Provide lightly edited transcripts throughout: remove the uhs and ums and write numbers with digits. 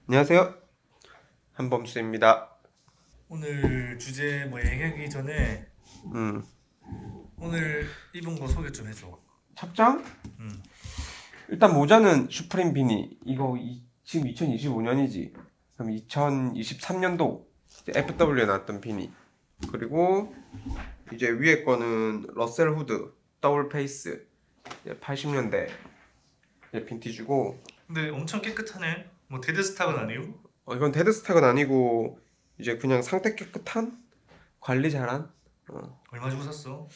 안녕하세요. 한범수입니다. 오늘 주제 뭐 얘기하기 전에 음, 오늘 입은 거 소개 좀 해줘. 착장? 음. 일단 모자는 슈프림 비니. 이거 지금 2025년이지. 그럼 2023년도 FW에 나왔던 비니. 그리고 이제 위에 거는 러셀 후드 더블 페이스. 80년대 빈티지고. 근데 엄청 깨끗하네. 뭐 데드스탁은 아니고? 이건 데드스탁은 아니고 이제 그냥 상태 깨끗한 관리 잘한. 얼마 주고 샀어?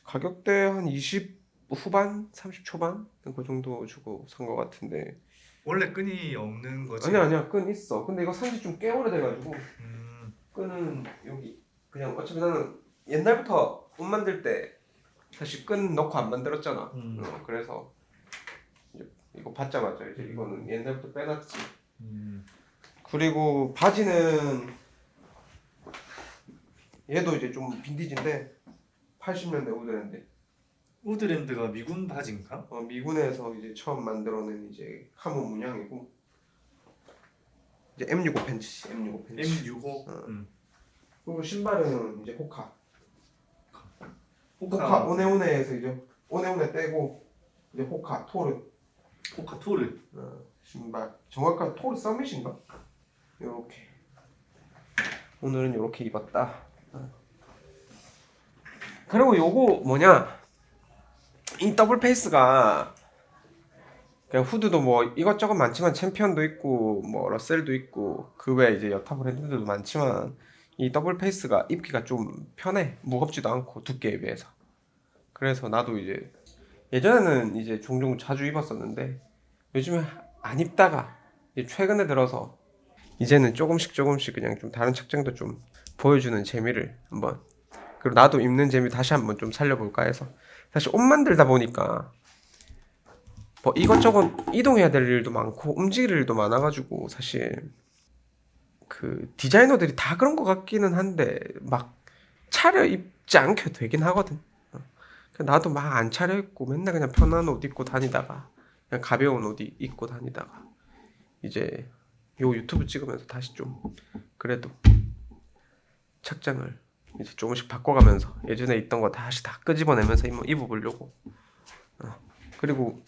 가격대 한 20 후반, 30 초반 그 정도 주고 산 것 같은데. 원래 끈이 없는 거지? 아니야 끈 있어. 근데 이거 산지 좀 꽤 오래돼가지고 음. 끈은 여기 그냥 어차피 나는 옛날부터 옷 만들 때 사실 끈 넣고 안 만들었잖아. 그래서 이제 이거 받자마자 이제 이거는 옛날부터 빼놨지. 그리고 바지는 얘도 이제 좀 빈티지인데 80년대 우드랜드. 우드랜드가 미군 바지인가? 미군에서 이제 처음 만들어낸 이제 카모 문양이고 이제 M65 팬츠, M65 팬츠. M65. 그리고 신발은 이제 호카. 호카 호카. 오네오네에서 이제 오네오네 떼고 이제 호카 토르. 호카 토르. 신발 정확한 토르 서밋인가? 요렇게 오늘은 요렇게 입었다. 그리고 요거 뭐냐, 이 더블 페이스가 그냥 후드도 뭐 이것저것 많지만 챔피언도 있고 뭐 러셀도 있고 그 외에 이제 여타 브랜드들도 많지만 이 더블 페이스가 입기가 좀 편해. 무겁지도 않고 두께에 비해서. 그래서 나도 이제 예전에는 이제 종종 자주 입었었는데 요즘에 안 입다가 이제 최근에 들어서 이제는 조금씩 그냥 좀 다른 착장도 좀 보여주는 재미를 한번, 그리고 나도 입는 재미 다시 한번 좀 살려볼까 해서. 사실 옷 만들다 보니까 뭐 이것저것 이동해야 될 일도 많고 움직일 일도 많아가지고 사실 그 디자이너들이 다 그런 것 같기는 한데 막 차려입지 않게 되긴 하거든. 나도 막 안 차려입고 맨날 그냥 편한 옷 입고 다니다가 그냥 가벼운 옷 입고 다니다가 이제 요 유튜브 찍으면서 다시 좀 그래도 착장을 이제 조금씩 바꿔가면서 예전에 있던 거 다시 다 끄집어내면서 입어보려고. 그리고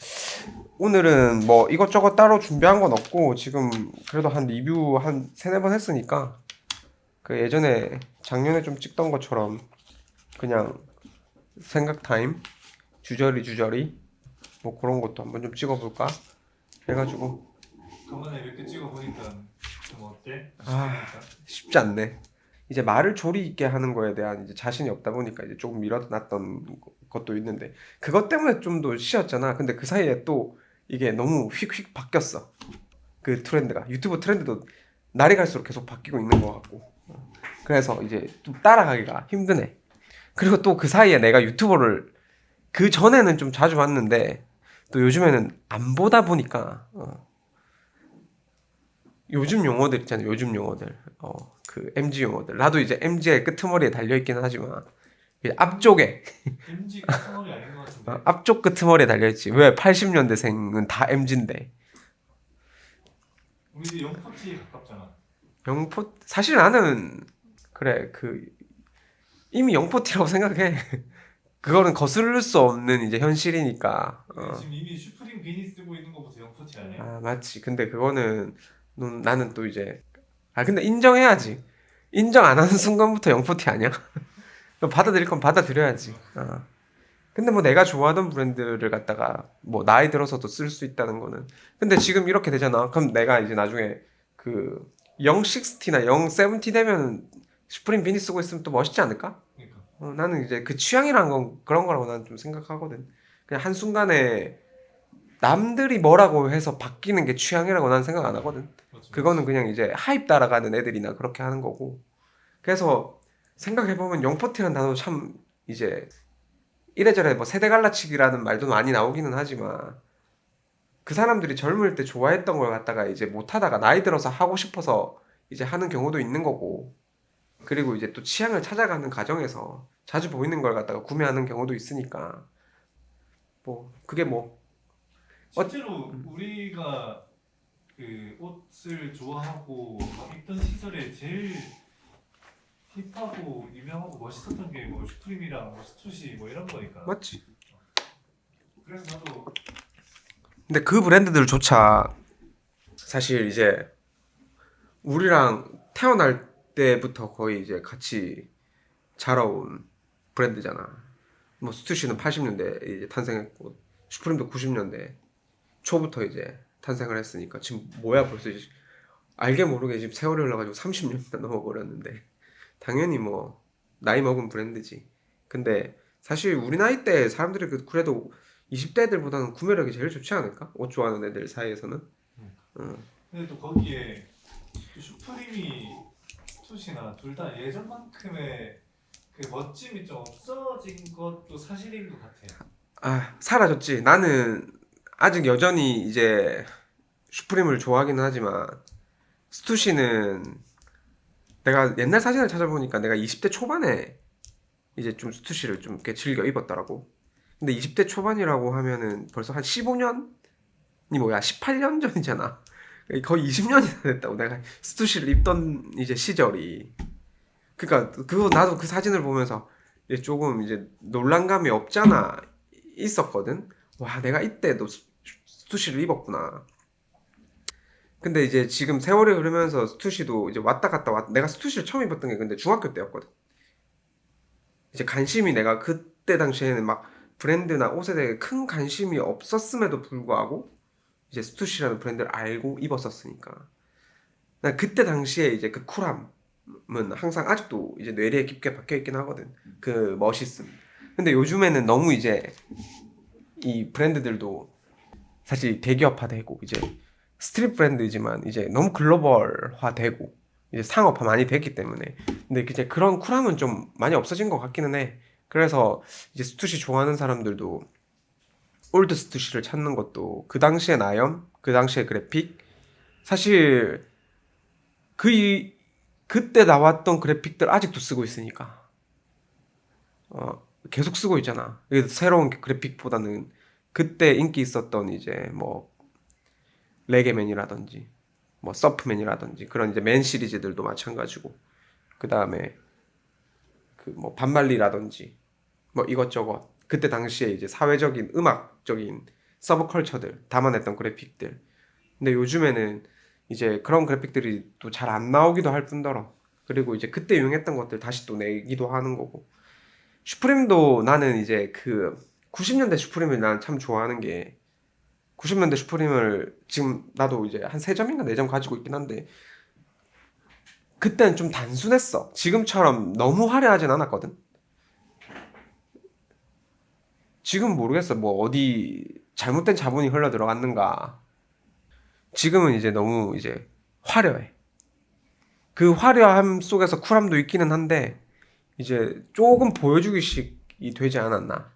오늘은 뭐 이것저것 따로 준비한 건 없고 지금 그래도 한 리뷰 한 세네 번 했으니까 그 예전에 작년에 좀 찍던 것처럼 그냥 생각 타임 주저리 뭐 그런 것도 한번 좀 찍어볼까 해가지고. 저번에 이렇게 찍어보니까 좀 어때? 쉽지 않네. 이제 말을 조리 있게 하는 거에 대한 이제 자신이 없다 보니까 이제 조금 미뤄놨던 것도 있는데 그것 때문에 좀 더 쉬었잖아. 근데 그 사이에 또 이게 너무 휙휙 바뀌었어. 그 트렌드가 유튜브 트렌드도 날이 갈수록 계속 바뀌고 있는 것 같고. 그래서 이제 좀 따라가기가 힘드네. 그리고 또 그 사이에 내가 유튜버를 그 전에는 좀 자주 봤는데 또 요즘에는 안 보다 보니까 요즘 용어들 있잖아요. 요즘 용어들. 그 MG 용어들. 나도 이제 MG의 끄트머리에 달려있기는 하지만 이제 앞쪽에 MG 끄트머리 아닌 것 같은데? 앞쪽 끄트머리에 달려있지. 왜 80년대생은 다 MG인데. 우리 영포티 가깝잖아. 영포 사실 나는 그래 그 이미 영포티라고 생각해. 그거는 거스를 수 없는 이제 현실이니까. 지금 이미 슈프림 비니 쓰고 있는 거부터 영포티 아니야? 맞지. 근데 그거는 나는 또 이제 근데 인정해야지. 인정 안 하는 순간부터 영포티 아니야? 받아들일 건 받아들여야지. 근데 뭐 내가 좋아하던 브랜드를 갖다가 뭐 나이 들어서도 쓸 수 있다는 거는. 근데 지금 이렇게 되잖아. 그럼 내가 이제 나중에 그 060나 070 되면 슈프림 비니 쓰고 있으면 또 멋있지 않을까? 그러니까. 나는 이제 그 취향이란 건 그런 거라고 나는 좀 생각하거든. 그냥 한순간에 남들이 뭐라고 해서 바뀌는 게 취향이라고 나는 생각 안 하거든. 맞지, 그거는 맞지. 그냥 이제 하입 따라가는 애들이나 그렇게 하는 거고. 그래서 생각해보면 영포티라는 단어 참 이제 이래저래 뭐 세대 갈라치기라는 말도 많이 나오기는 하지만 그 사람들이 젊을 때 좋아했던 걸 갖다가 이제 못하다가 나이 들어서 하고 싶어서 이제 하는 경우도 있는 거고, 그리고 이제 또 취향을 찾아가는 과정에서 자주 보이는 걸 갖다가 구매하는 경우도 있으니까 뭐 그게 뭐 실제로 우리가 그 옷을 좋아하고 막 입던 시절에 제일 힙하고 유명하고 멋있었던 게 뭐 슈프림이랑 뭐 스투시 뭐 이런 거니까. 맞지? 그래서 나도 근데 그 브랜드들조차 사실 이제 우리랑 태어날 때부터 거의 이제 같이 자라온 브랜드잖아. 뭐 스투시는 80년대 이제 탄생했고 슈프림도 90년대 초부터 이제 탄생을 했으니까 지금 뭐야 벌써 이제 알게 모르게 지금 세월이 흘러가지고 30년이나 넘어버렸는데 당연히 뭐 나이 먹은 브랜드지. 근데 사실 우리 나이 때 사람들이 그래도 20대들보다는 구매력이 제일 좋지 않을까? 옷 좋아하는 애들 사이에서는. 응. 근데 또 거기에 또 슈프림이 스투시나 둘 다 예전만큼의 그 멋짐이 좀 없어진 것도 사실인 것 같아요. 아, 사라졌지. 나는 아직 여전히 이제 슈프림을 좋아하기는 하지만 스투시는 내가 옛날 사진을 찾아보니까 내가 20대 초반에 이제 좀 스투시를 좀 이렇게 즐겨 입었더라고. 근데 20대 초반이라고 하면은 벌써 한 15년이 뭐야? 18년 전이잖아. 거의 20년이나 됐다고 내가 스투시를 입던 이제 시절이. 그러니까 그거 나도 그 사진을 보면서 이제 조금 이제 놀란감이 없잖아 있었거든. 와, 내가 이때도 스투시를 입었구나. 근데 이제 지금 세월이 흐르면서 스투시도 이제 왔다 갔다 내가 스투시를 처음 입었던 게 근데 중학교 때였거든. 이제 관심이 내가 그때 당시에는 막 브랜드나 옷에 대해 큰 관심이 없었음에도 불구하고 이제 스투시라는 브랜드를 알고 입었었으니까. 난 그때 당시에 이제 그 쿨함은 항상 아직도 이제 뇌리에 깊게 박혀 있긴 하거든. 그 멋있음. 근데 요즘에는 너무 이제 이 브랜드들도 사실 대기업화되고 이제 스트릿 브랜드지만 이제 너무 글로벌화되고 이제 상업화 많이 됐기 때문에 근데 이제 그런 쿨함은 좀 많이 없어진 것 같기는 해. 그래서 이제 스투시 좋아하는 사람들도 올드 스투시를 찾는 것도 그 당시의 나염, 그 당시의 그래픽 사실 그때 나왔던 그래픽들 아직도 쓰고 있으니까 계속 쓰고 있잖아. 그래서 새로운 그래픽보다는 그때 인기 있었던 이제 뭐 레게맨이라든지 뭐 서프맨이라든지 그런 이제 맨 시리즈들도 마찬가지고 그 다음에 그 뭐 반말리라든지 뭐 이것저것 그때 당시에 이제 사회적인 음악적인 서브컬처들 담아냈던 그래픽들. 근데 요즘에는 이제 그런 그래픽들이 또 잘 안 나오기도 할 뿐더러 그리고 이제 그때 유행했던 것들 다시 또 내기도 하는 거고. 슈프림도 나는 이제 그 90년대 슈프림을 난 참 좋아하는 게 90년대 슈프림을 지금 나도 이제 한 3점인가 4점 가지고 있긴 한데 그때는 좀 단순했어. 지금처럼 너무 화려하진 않았거든. 지금 모르겠어. 뭐 어디 잘못된 자본이 흘러 들어갔는가. 지금은 이제 너무 이제 화려해. 그 화려함 속에서 쿨함도 있기는 한데 이제 조금 보여주기식이 되지 않았나.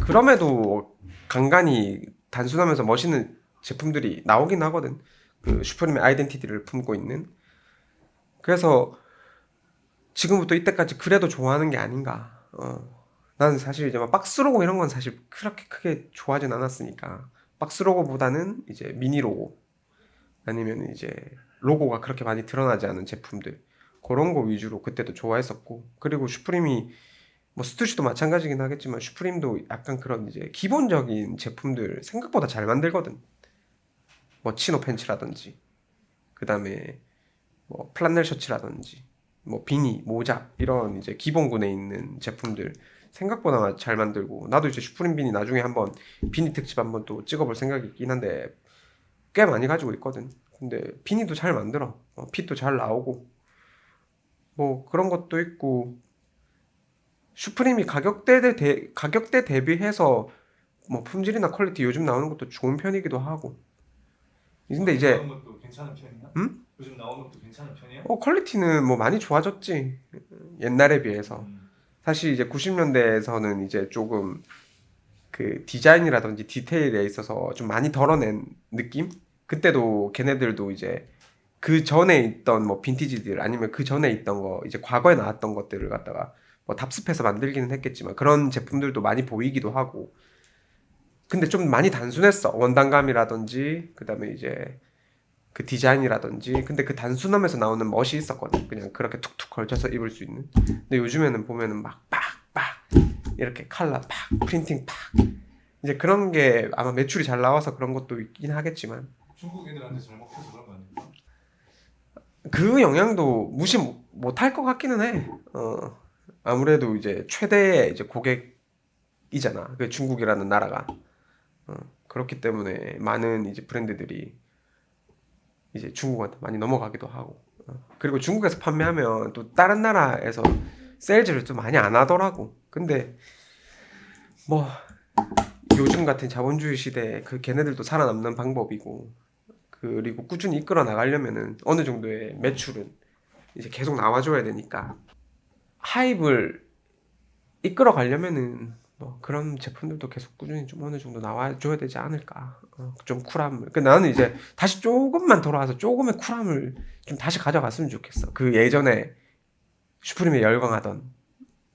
그럼에도 간간히 단순하면서 멋있는 제품들이 나오긴 하거든. 그 슈프림의 아이덴티티를 품고 있는. 그래서 지금부터 이때까지 그래도 좋아하는 게 아닌가. 나는 사실 이제 막 박스 로고 이런 건 사실 그렇게 크게 좋아하진 않았으니까. 박스 로고보다는 이제 미니 로고 아니면 이제 로고가 그렇게 많이 드러나지 않은 제품들 그런 거 위주로 그때도 좋아했었고 그리고 슈프림이 뭐 스투시도 마찬가지긴 하겠지만 슈프림도 약간 그런 이제 기본적인 제품들 생각보다 잘 만들거든. 뭐 치노 팬츠라든지 그 다음에 뭐 플란넬 셔츠라든지 뭐 비니, 모자 이런 이제 기본군에 있는 제품들 생각보다 잘 만들고 나도 이제 슈프림 비니 나중에 한번 비니 특집 한번 또 찍어볼 생각이 있긴 한데 꽤 많이 가지고 있거든. 근데 비니도 잘 만들어. 핏도 잘 나오고 뭐 그런 것도 있고 슈프림이 가격대 대비해서 뭐 품질이나 퀄리티 요즘 나오는 것도 좋은 편이기도 하고. 근데 요즘 이제 나온 것도 괜찮은 편이야? 음? 요즘 나온 것도 괜찮은 편이야? 퀄리티는 뭐 많이 좋아졌지. 옛날에 비해서. 음, 사실 이제 90년대에서는 이제 조금 그 디자인이라든지 디테일에 있어서 좀 많이 덜어낸 느낌? 그때도 걔네들도 이제 그 전에 있던 뭐 빈티지들 아니면 그 전에 있던 거 이제 과거에 나왔던 것들을 갖다가 뭐 답습해서 만들기는 했겠지만 그런 제품들도 많이 보이기도 하고 근데 좀 많이 단순했어. 원단감이라든지 그다음에 이제 그 디자인이라든지. 근데 그 단순함에서 나오는 멋이 있었거든. 그냥 그렇게 툭툭 걸쳐서 입을 수 있는. 근데 요즘에는 보면은 막 빡빡 이렇게 칼라 팍 프린팅 팍 이제 그런 게 아마 매출이 잘 나와서 그런 것도 있긴 하겠지만 중국 애들한테 잘 먹혀서 그런 거 아닙니까? 그 영향도 무시 못할 것 같기는 해. 아무래도 이제 최대의 이제 고객이잖아. 그 중국이라는 나라가. 그렇기 때문에 많은 이제 브랜드들이 이제 중국한테 많이 넘어가기도 하고. 그리고 중국에서 판매하면 또 다른 나라에서 세일즈를 좀 많이 안 하더라고. 근데 뭐 요즘 같은 자본주의 시대에 그 걔네들도 살아남는 방법이고, 그리고 꾸준히 이끌어 나가려면은 어느 정도의 매출은 이제 계속 나와줘야 되니까 하입을 이끌어 가려면은 뭐 그런 제품들도 계속 꾸준히 좀 어느 정도 나와줘야 되지 않을까. 좀 쿨함을. 그 나는 이제 다시 조금만 돌아와서 조금의 쿨함을 좀 다시 가져갔으면 좋겠어. 그 예전에 슈프림에 열광하던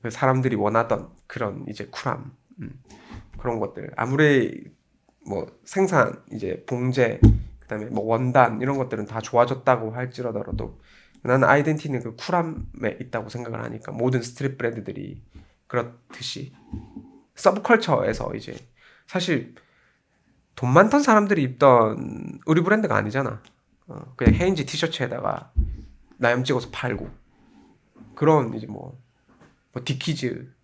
그 사람들이 원하던 그런 이제 쿨함. 그런 것들. 아무리 뭐 생산 이제 봉제 그다음에 뭐 원단 이런 것들은 다 좋아졌다고 할지라도 나는 아이덴티는 그 쿨함에 있다고 생각을 하니까 모든 스트릿 브랜드들이 그렇듯이 서브컬처에서 이제 사실 돈 많던 사람들이 입던 의류 브랜드가 아니잖아. 그냥 헤인즈 티셔츠에다가 나염 찍어서 팔고 그런 이제 뭐 디키즈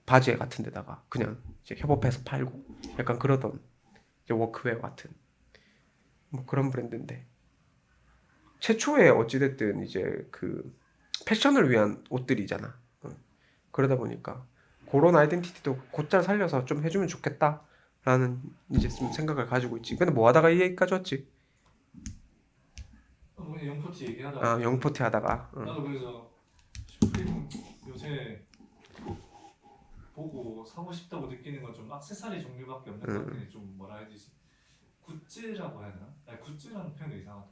바지 같은 데다가 그냥 이제 협업해서 팔고 약간 그러던 이제 워크웨어 같은 뭐 그런 브랜드인데 최초에 어찌됐든 이제 그 패션을 위한 옷들이잖아. 그러다 보니까 그런 아이덴티티도 곧잘 살려서 좀 해주면 좋겠다라는 이제 좀 생각을 가지고 있지. 근데 뭐 하다가 이 얘기까지 왔지? 뭐 영포티 얘기하다 아, 갑자기 영포티 하다가. 나도 그래서 슈프림 요새 보고 사고 싶다고 느끼는 건 좀 액세서리 종류밖에 없는 것 같은데 좀 뭐라 해야 되지? 굿즈라고 해야 되나? 아니 굿즈라는 표현도 이상하다.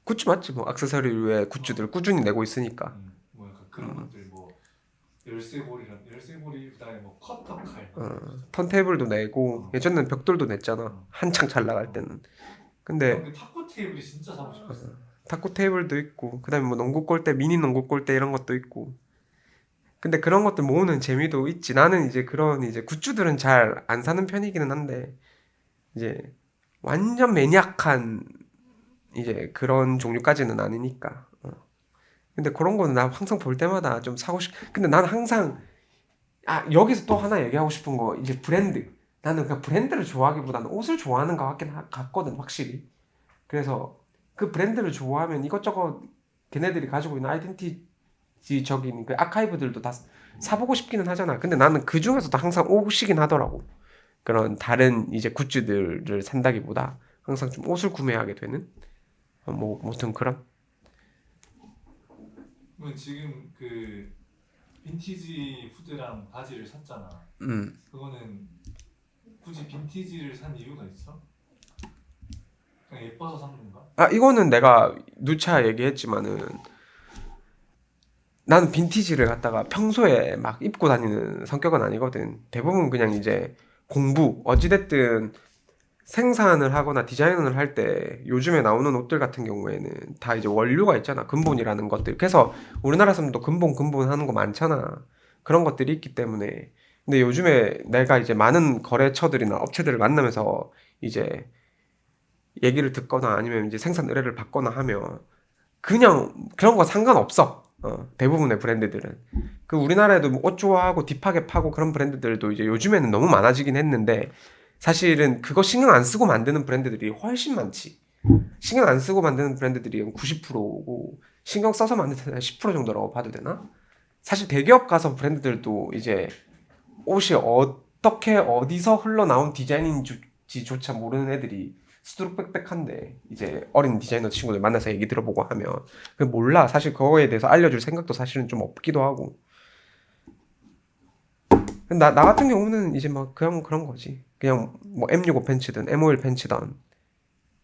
굿즈 맞지 뭐 액세서리류의 굿즈들 꾸준히 내고 있으니까. 뭐 약간 그런 것들 뭐 열쇠고리 그다음에 뭐 커터 칼. 턴테이블도 내고 예전에는 벽돌도 냈잖아. 한창 잘 나갈 때는. 근데 그 탁구 테이블이 진짜 사고 싶었어. 탁구 테이블도 있고 그다음에 뭐 농구 골대 미니 농구 골대 이런 것도 있고. 근데 그런 것들 모으는 재미도 있지. 나는 이제 그런 이제 굿즈들은 잘 안 사는 편이기는 한데 이제 완전 매니악한 이제 그런 종류까지는 아니니까. 근데 그런 거는 나 항상 볼 때마다 좀 사고 싶. 근데 난 항상 여기서 또 하나 얘기하고 싶은 거 이제 브랜드. 나는 그냥 브랜드를 좋아하기보다는 옷을 좋아하는 것 같거든 확실히. 그래서 그 브랜드를 좋아하면 이것저것 걔네들이 가지고 있는 아이덴티티적인 그 아카이브들도 다 사보고 싶기는 하잖아. 근데 나는 그 중에서도 항상 옷이긴 하더라고. 그런 다른 이제 굿즈들을 산다기보다 항상 좀 옷을 구매하게 되는 뭐 무튼 그런. 그러면 지금 그 빈티지 후드랑 바지를 샀잖아. 그거는 굳이 빈티지를 산 이유가 있어? 그냥 예뻐서 산 건가? 이거는 내가 누차 얘기했지만은 나는 빈티지를 갖다가 평소에 막 입고 다니는 성격은 아니거든. 대부분 그냥 이제 공부, 어찌됐든 생산을 하거나 디자인을 할 때 요즘에 나오는 옷들 같은 경우에는 다 이제 원료가 있잖아. 근본이라는 것들. 그래서 우리나라 사람도 근본 하는 거 많잖아. 그런 것들이 있기 때문에. 근데 요즘에 내가 이제 많은 거래처들이나 업체들을 만나면서 이제 얘기를 듣거나 아니면 이제 생산 의뢰를 받거나 하면 그냥 그런 거 상관없어. 대부분의 브랜드들은. 그 우리나라에도 뭐옷 좋아하고 딥하게 파고 그런 브랜드들도 이제 요즘에는 너무 많아지긴 했는데 사실은 그거 신경 안 쓰고 만드는 브랜드들이 훨씬 많지. 신경 안 쓰고 만드는 브랜드들이 90%고 신경 써서 만드는 데는 10% 정도라고 봐도 되나? 사실 대기업 가서 브랜드들도 이제 옷이 어떻게 어디서 흘러나온 디자인인지조차 모르는 애들이 수두룩빽빽한데 이제 어린 디자이너 친구들 만나서 얘기 들어보고 하면 그 몰라. 사실 그거에 대해서 알려줄 생각도 사실은 좀 없기도 하고. 나 같은 경우는 이제 막 그냥 그런 거지. 그냥 뭐 M65 팬츠든 M51 팬츠든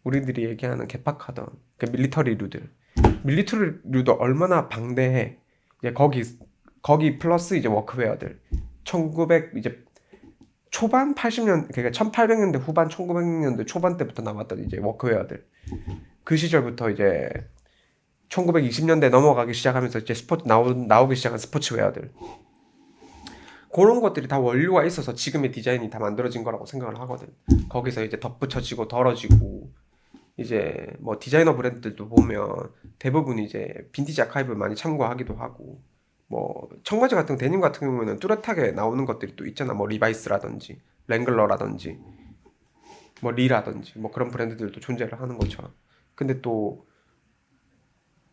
우리들이 얘기하는 개팍하던 그 밀리터리류도 얼마나 방대해. 이제 거기 플러스 이제 워크웨어들 1900 이제 초반 80년 그러니까 1800년대 후반 1900년대 초반 때부터 나왔던 이제 워크웨어들 그 시절부터 이제 1920년대 넘어가기 시작하면서 이제 나오기 시작한 스포츠웨어들, 그런 것들이 다 원료가 있어서 지금의 디자인이 다 만들어진 거라고 생각을 하거든. 거기서 이제 덧붙여지고 덜어지고, 이제 뭐 디자이너 브랜드들도 보면 대부분 이제 빈티지 아카이브를 많이 참고하기도 하고, 뭐 청바지 같은 데님 같은 경우에는 뚜렷하게 나오는 것들이 또 있잖아. 뭐 리바이스라든지 랭글러라든지 뭐 리라든지 뭐 그런 브랜드들도 존재를 하는 것처럼. 근데 또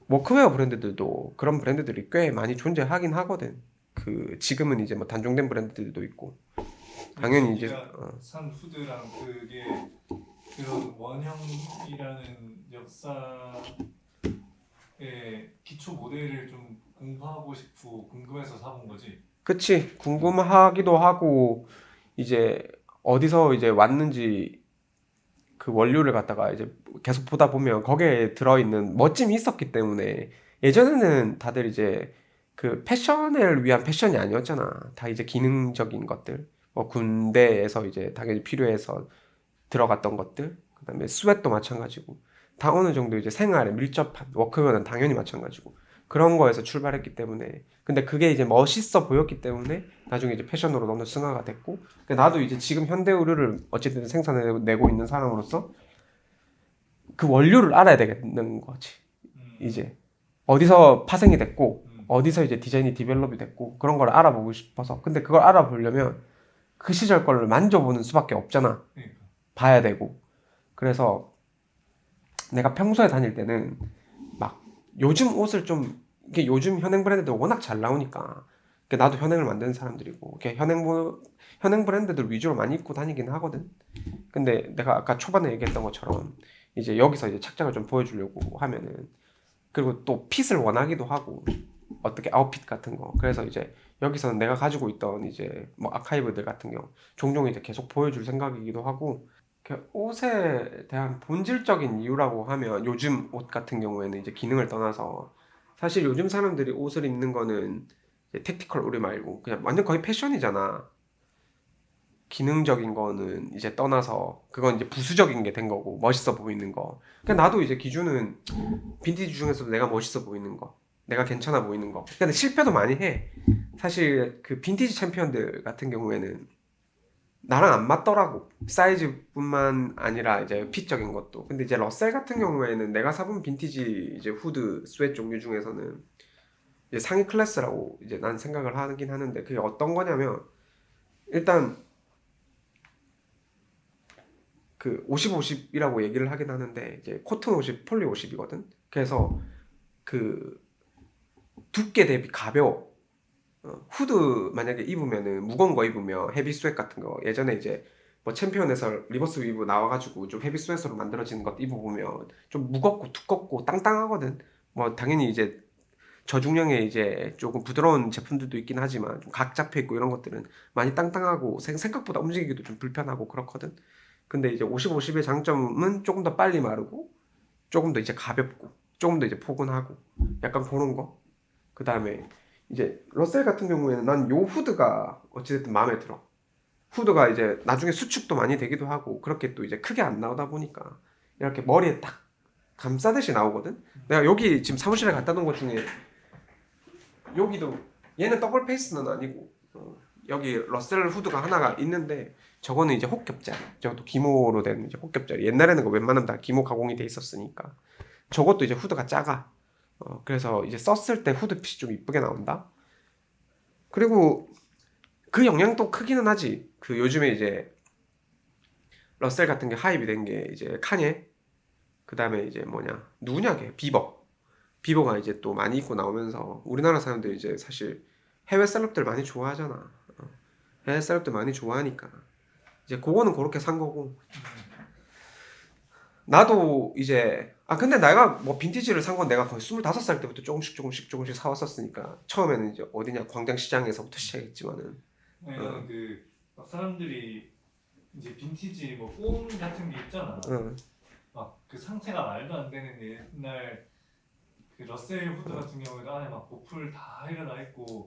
워크웨어 브랜드들도 그런 브랜드들이 꽤 많이 존재하긴 하거든. 그 지금은 이제 뭐 단종된 브랜드들도 있고, 당연히 이제 네가 산 후드랑 그게 그런 원형이라는 역사의 기초 모델을 좀 공부하고 싶고 궁금해서 사본 거지. 그치, 궁금하기도 하고, 이제 어디서 이제 왔는지 그 원료를 갖다가 이제 계속 보다 보면 거기에 들어있는 멋짐이 있었기 때문에. 예전에는 다들 이제 그 패션을 위한 패션이 아니었잖아. 다 이제 기능적인 것들, 뭐 군대에서 이제 당연히 필요해서 들어갔던 것들, 그다음에 스웨트도 마찬가지고, 다 어느 정도 이제 생활에 밀접한 워크웨어는 당연히 마찬가지고, 그런 거에서 출발했기 때문에. 근데 그게 이제 멋있어 보였기 때문에 나중에 이제 패션으로 너무 승화가 됐고, 근데 나도 이제 지금 현대 의류를 어쨌든 생산해내고 있는 사람으로서 그 원료를 알아야 되겠는 거지. 음, 이제 어디서 파생이 됐고 음, 어디서 이제 디자인이 디벨롭이 됐고 그런 걸 알아보고 싶어서. 근데 그걸 알아보려면 그 시절 거를 만져보는 수밖에 없잖아. 그러니까. 봐야 되고. 그래서 내가 평소에 다닐 때는 막 요즘 옷을 좀, 이게 요즘 현행 브랜드들 워낙 잘 나오니까, 나도 현행을 만드는 사람들이고 이렇게 현행 브랜드들 위주로 많이 입고 다니긴 하거든. 근데 내가 아까 초반에 얘기했던 것처럼 이제 여기서 이제 착장을 좀 보여주려고 하면은, 그리고 또 핏을 원하기도 하고, 어떻게 아웃핏 같은 거. 그래서 이제 여기서는 내가 가지고 있던 이제 뭐 아카이브들 같은 경우 종종 이제 계속 보여줄 생각이기도 하고. 옷에 대한 본질적인 이유라고 하면 요즘 옷 같은 경우에는 이제 기능을 떠나서, 사실 요즘 사람들이 옷을 입는 거는 이제 택티컬 의류 말고 그냥 완전 거의 패션이잖아. 기능적인 거는 이제 떠나서 그건 이제 부수적인 게 된 거고, 멋있어 보이는 거. 그러니까 나도 이제 기준은 빈티지 중에서도 내가 멋있어 보이는 거, 내가 괜찮아 보이는 거. 근데 실패도 많이 해. 사실 그 빈티지 챔피언들 같은 경우에는 나랑 안 맞더라고. 사이즈뿐만 아니라 이제 핏적인 것도. 근데 이제 러셀 같은 경우에는 내가 사본 빈티지 이제 후드 스웨트 종류 중에서는 이제 상위 클래스라고 이제 난 생각을 하긴 하는데, 그게 어떤 거냐면, 일단 그 50, 50이라고 얘기를 하긴 하는데 이제 코튼 50, 폴리 50이거든. 그래서 그 두께 대비 가벼워. 후드 만약에 입으면은 무거운 거 입으면 헤비 스웨트 같은 거, 예전에 이제 뭐 챔피언에서 리버스 위브 나와가지고 좀 헤비 스웨트로 만들어진 것 입어보면 좀 무겁고 두껍고 땅땅하거든. 뭐 당연히 이제 저중량의 이제 조금 부드러운 제품들도 있긴 하지만 좀 각 잡혀 있고 이런 것들은 많이 땅땅하고 생각보다 움직이기도 좀 불편하고 그렇거든. 근데 이제 50, 50의 장점은 조금 더 빨리 마르고 조금 더 이제 가볍고 조금 더 이제 포근하고 약간 그런 거. 그 다음에 이제 러셀 같은 경우에는 난 요 후드가 어찌됐든 마음에 들어. 후드가 이제 나중에 수축도 많이 되기도 하고, 그렇게 또 이제 크게 안 나오다 보니까 이렇게 머리에 딱 감싸듯이 나오거든. 내가 여기 지금 사무실에 갖다 놓은 것 중에 여기도, 얘는 더블 페이스는 아니고 여기 러셀 후드가 하나가 있는데, 저거는 이제 혹겹짜리, 저것도 기모로 된 이제 혹겹짜리. 옛날에는 그 웬만하면 다 기모 가공이 돼 있었으니까. 저것도 이제 후드가 작아. 그래서 이제 썼을 때 후드핏이 좀 이쁘게 나온다. 그리고 그 영향도 크기는 하지. 그 요즘에 이제 러셀 같은 게 하입이 된 게 이제 카니에, 그 다음에 이제 뭐냐 누구냐 걔 비버가 이제 또 많이 입고 나오면서 우리나라 사람들 이제 사실 해외 셀럽들 많이 좋아하잖아. 해외 셀럽들 많이 좋아하니까 이제 그거는 그렇게 산 거고. 나도 이제 근데 내가 뭐 빈티지를 산 건 내가 거의 25살 때부터 조금씩 사왔었으니까, 처음에는 이제 어디냐 광장시장에서부터 시작했지만은. 왜냐면 그막 사람들이 이제 빈티지 뭐 뽕 같은 게 있잖아. 어, 막 그 상태가 말도 안 되는 옛날 그 러셀 후드 같은 경우에도 안에 막 보풀 다 일어나 있고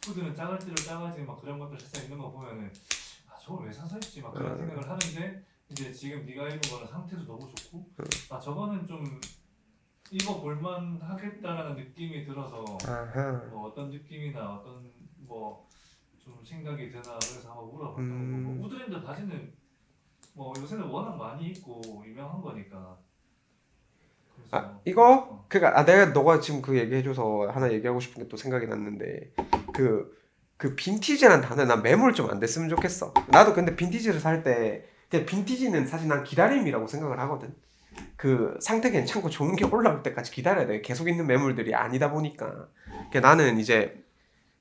후드는 작을 대로 작아지고 막 그런 것들 실사 있는 거 보면은 아 저걸 왜 사서 입지 막 그런 어, 생각을 하는데 이제 지금 네가 입은 거는 상태도 너무 좋고 아 저거는 좀 입어볼만 하겠다라는 느낌이 들어서 아하. 뭐 어떤 느낌이나 어떤 뭐 좀 생각이 드나 그래서 한번 물어봤던 거고 음. 뭐 우드랜드 바지는 뭐 요새는 워낙 많이 입고 유명한 거니까 그래서 아 이거? 어, 그니까 내가 너가 지금 그 얘기해줘서 하나 얘기하고 싶은 게 또 생각이 났는데 그 빈티지라는 단어에 난 매몰 좀 안 됐으면 좋겠어. 나도 근데 빈티지를 살 때 그냥 빈티지는 사실 난 기다림이라고 생각을 하거든. 그 상태 괜찮고 좋은 게 올라올 때까지 기다려야 돼. 계속 있는 매물들이 아니다 보니까. 나는 이제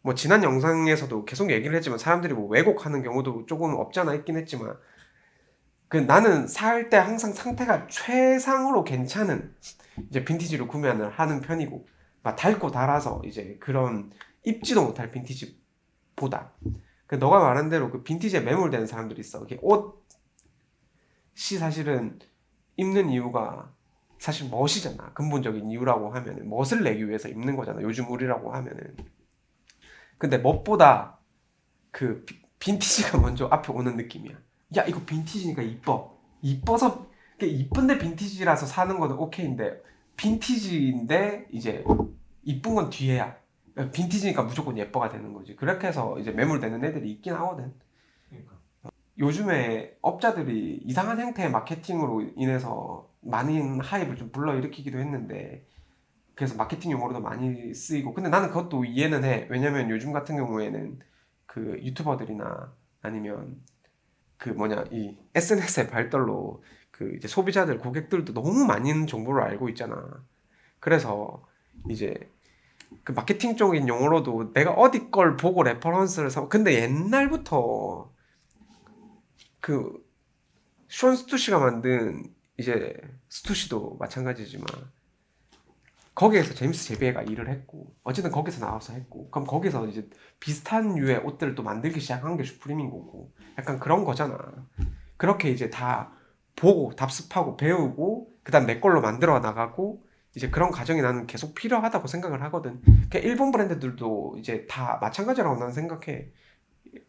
뭐 지난 영상에서도 계속 얘기를 했지만 사람들이 뭐 왜곡하는 경우도 조금 없지 않아 있긴 했지만 그 나는 살 때 항상 상태가 최상으로 괜찮은 이제 빈티지로 구매를 하는 편이고 막 닳고 닳아서 이제 그런 입지도 못할 빈티지보다 그 너가 말한 대로 그 빈티지에 매몰되는 사람들이 있어. 이게 옷이 사실은 입는 이유가 사실 멋이잖아. 근본적인 이유라고 하면은 멋을 내기 위해서 입는 거잖아. 요즘 우리라고 하면은. 근데 멋보다 그 빈티지가 먼저 앞에 오는 느낌이야. 야 이거 빈티지니까 이뻐. 이뻐서 이쁜데 빈티지라서 사는 거는 오케이인데 빈티지인데 이제 이쁜 건 뒤에야. 빈티지니까 무조건 예뻐가 되는 거지. 그렇게 해서 이제 매몰되는 애들이 있긴 하거든. 그러니까 요즘에 업자들이 이상한 형태의 마케팅으로 인해서 많은 하입을 좀 불러일으키기도 했는데 그래서 마케팅 용어로도 많이 쓰이고 근데 나는 그것도 이해는 해. 왜냐면 요즘 같은 경우에는 그 유튜버들이나 아니면 그 뭐냐 이 SNS의 발달로 그 이제 소비자들 고객들도 너무 많은 정보를 알고 있잖아. 그래서 이제 그 마케팅적인 용어로도 내가 어디 걸 보고 레퍼런스를 사 근데 옛날부터 그 션 스투시가 만든 이제 스투시도 마찬가지지만 거기에서 제임스 제비에가 일을 했고 어쨌든 거기서 나와서 했고 그럼 거기서 이제 비슷한 류의 옷들을 또 만들기 시작한 게 슈프림인 거고 약간 그런 거잖아. 그렇게 이제 다 보고 답습하고 배우고 그다음 내 걸로 만들어 나가고 이제 그런 과정이 나는 계속 필요하다고 생각을 하거든. 그러니까 일본 브랜드들도 이제 다 마찬가지라고 나는 생각해.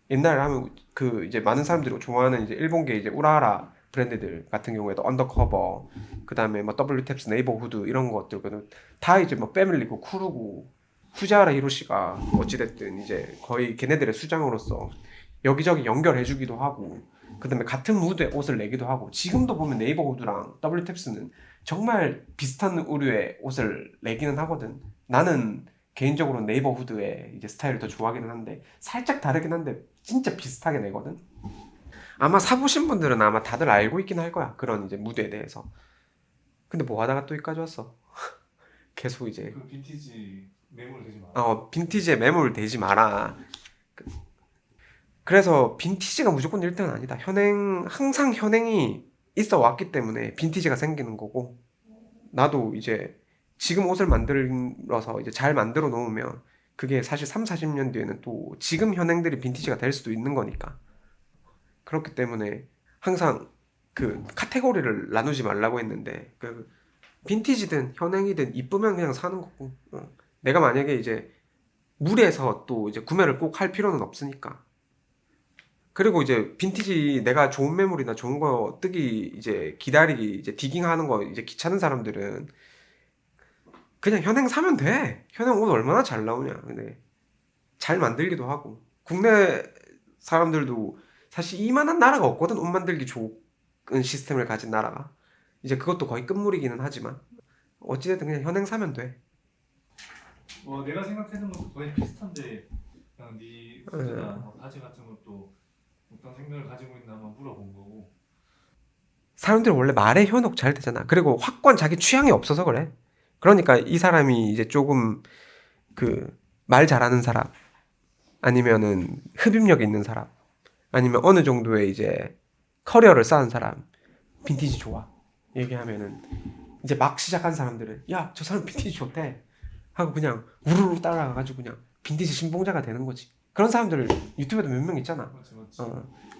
옛날에 하면 그 이제 많은 사람들이 좋아하는 이제 일본계 이제 우라하라 브랜드들 같은 경우에도 언더커버 그다음에 뭐 WTEPS 네이버후드 이런 것들거든 다 이제 뭐 패밀리고 쿠르고 후지하라 히로시가 어찌됐든 이제 거의 걔네들의 수장으로서 여기저기 연결해주기도 하고 그다음에 같은 무드의 옷을 내기도 하고 지금도 보면 네이버후드랑 WTEPS는 정말 비슷한 의류의 옷을 내기는 하거든. 나는 개인적으로 네이버후드의 이제 스타일을 더 좋아하기는 한데 살짝 다르긴 한데 진짜 비슷하게 내거든. 아마 사보신 분들은 아마 다들 알고 있긴 할 거야. 그런 이제 무드에 대해서. 근데 뭐 하다가 또 여기까지 왔어. 계속 이제 그 빈티지 매몰 되지 마. 빈티지에 매몰되지 마라. 그래서 빈티지가 무조건 1등은 아니다. 항상 현행이 있어 왔기 때문에 빈티지가 생기는 거고 나도 이제 지금 옷을 만들어서 이제 잘 만들어 놓으면 그게 사실 3, 40년 뒤에는 또 지금 현행들이 빈티지가 될 수도 있는 거니까. 그렇기 때문에 항상 그 카테고리를 나누지 말라고 했는데 그 빈티지든 현행이든 이쁘면 그냥 사는 거고 내가 만약에 이제 무리해서 또 이제 구매를 꼭 할 필요는 없으니까 그리고 이제 빈티지 내가 좋은 매물이나 좋은 거 뜨기 이제 기다리기 이제 디깅하는 거 이제 귀찮은 사람들은 그냥 현행 사면 돼. 현행 옷 얼마나 잘 나오냐. 근데 잘 만들기도 하고 국내 사람들도 사실 이만한 나라가 없거든. 옷 만들기 좋은 시스템을 가진 나라가 이제 그것도 거의 끝물이기는 하지만 어찌됐든 그냥 현행 사면 돼. 뭐 내가 생각하는 것도 거의 비슷한데 그냥 네 후드나 뭐 바지 같은 것도 어떤 생각을 가지고 있나 한번 물어본 거고. 사람들이 원래 말에 현혹 잘 되잖아. 그리고 확고한 자기 취향이 없어서 그래. 그러니까 이 사람이 이제 조금 그 말 잘하는 사람 아니면은 흡입력 있는 사람 아니면 어느 정도의 이제 커리어를 쌓은 사람 빈티지 좋아 얘기하면은 이제 막 시작한 사람들은 야 저 사람 빈티지 좋대 하고 그냥 우르르 따라가가지고 그냥 빈티지 신봉자가 되는 거지. 그런 사람들 유튜브에도 몇 명 있잖아. 맞지 맞지.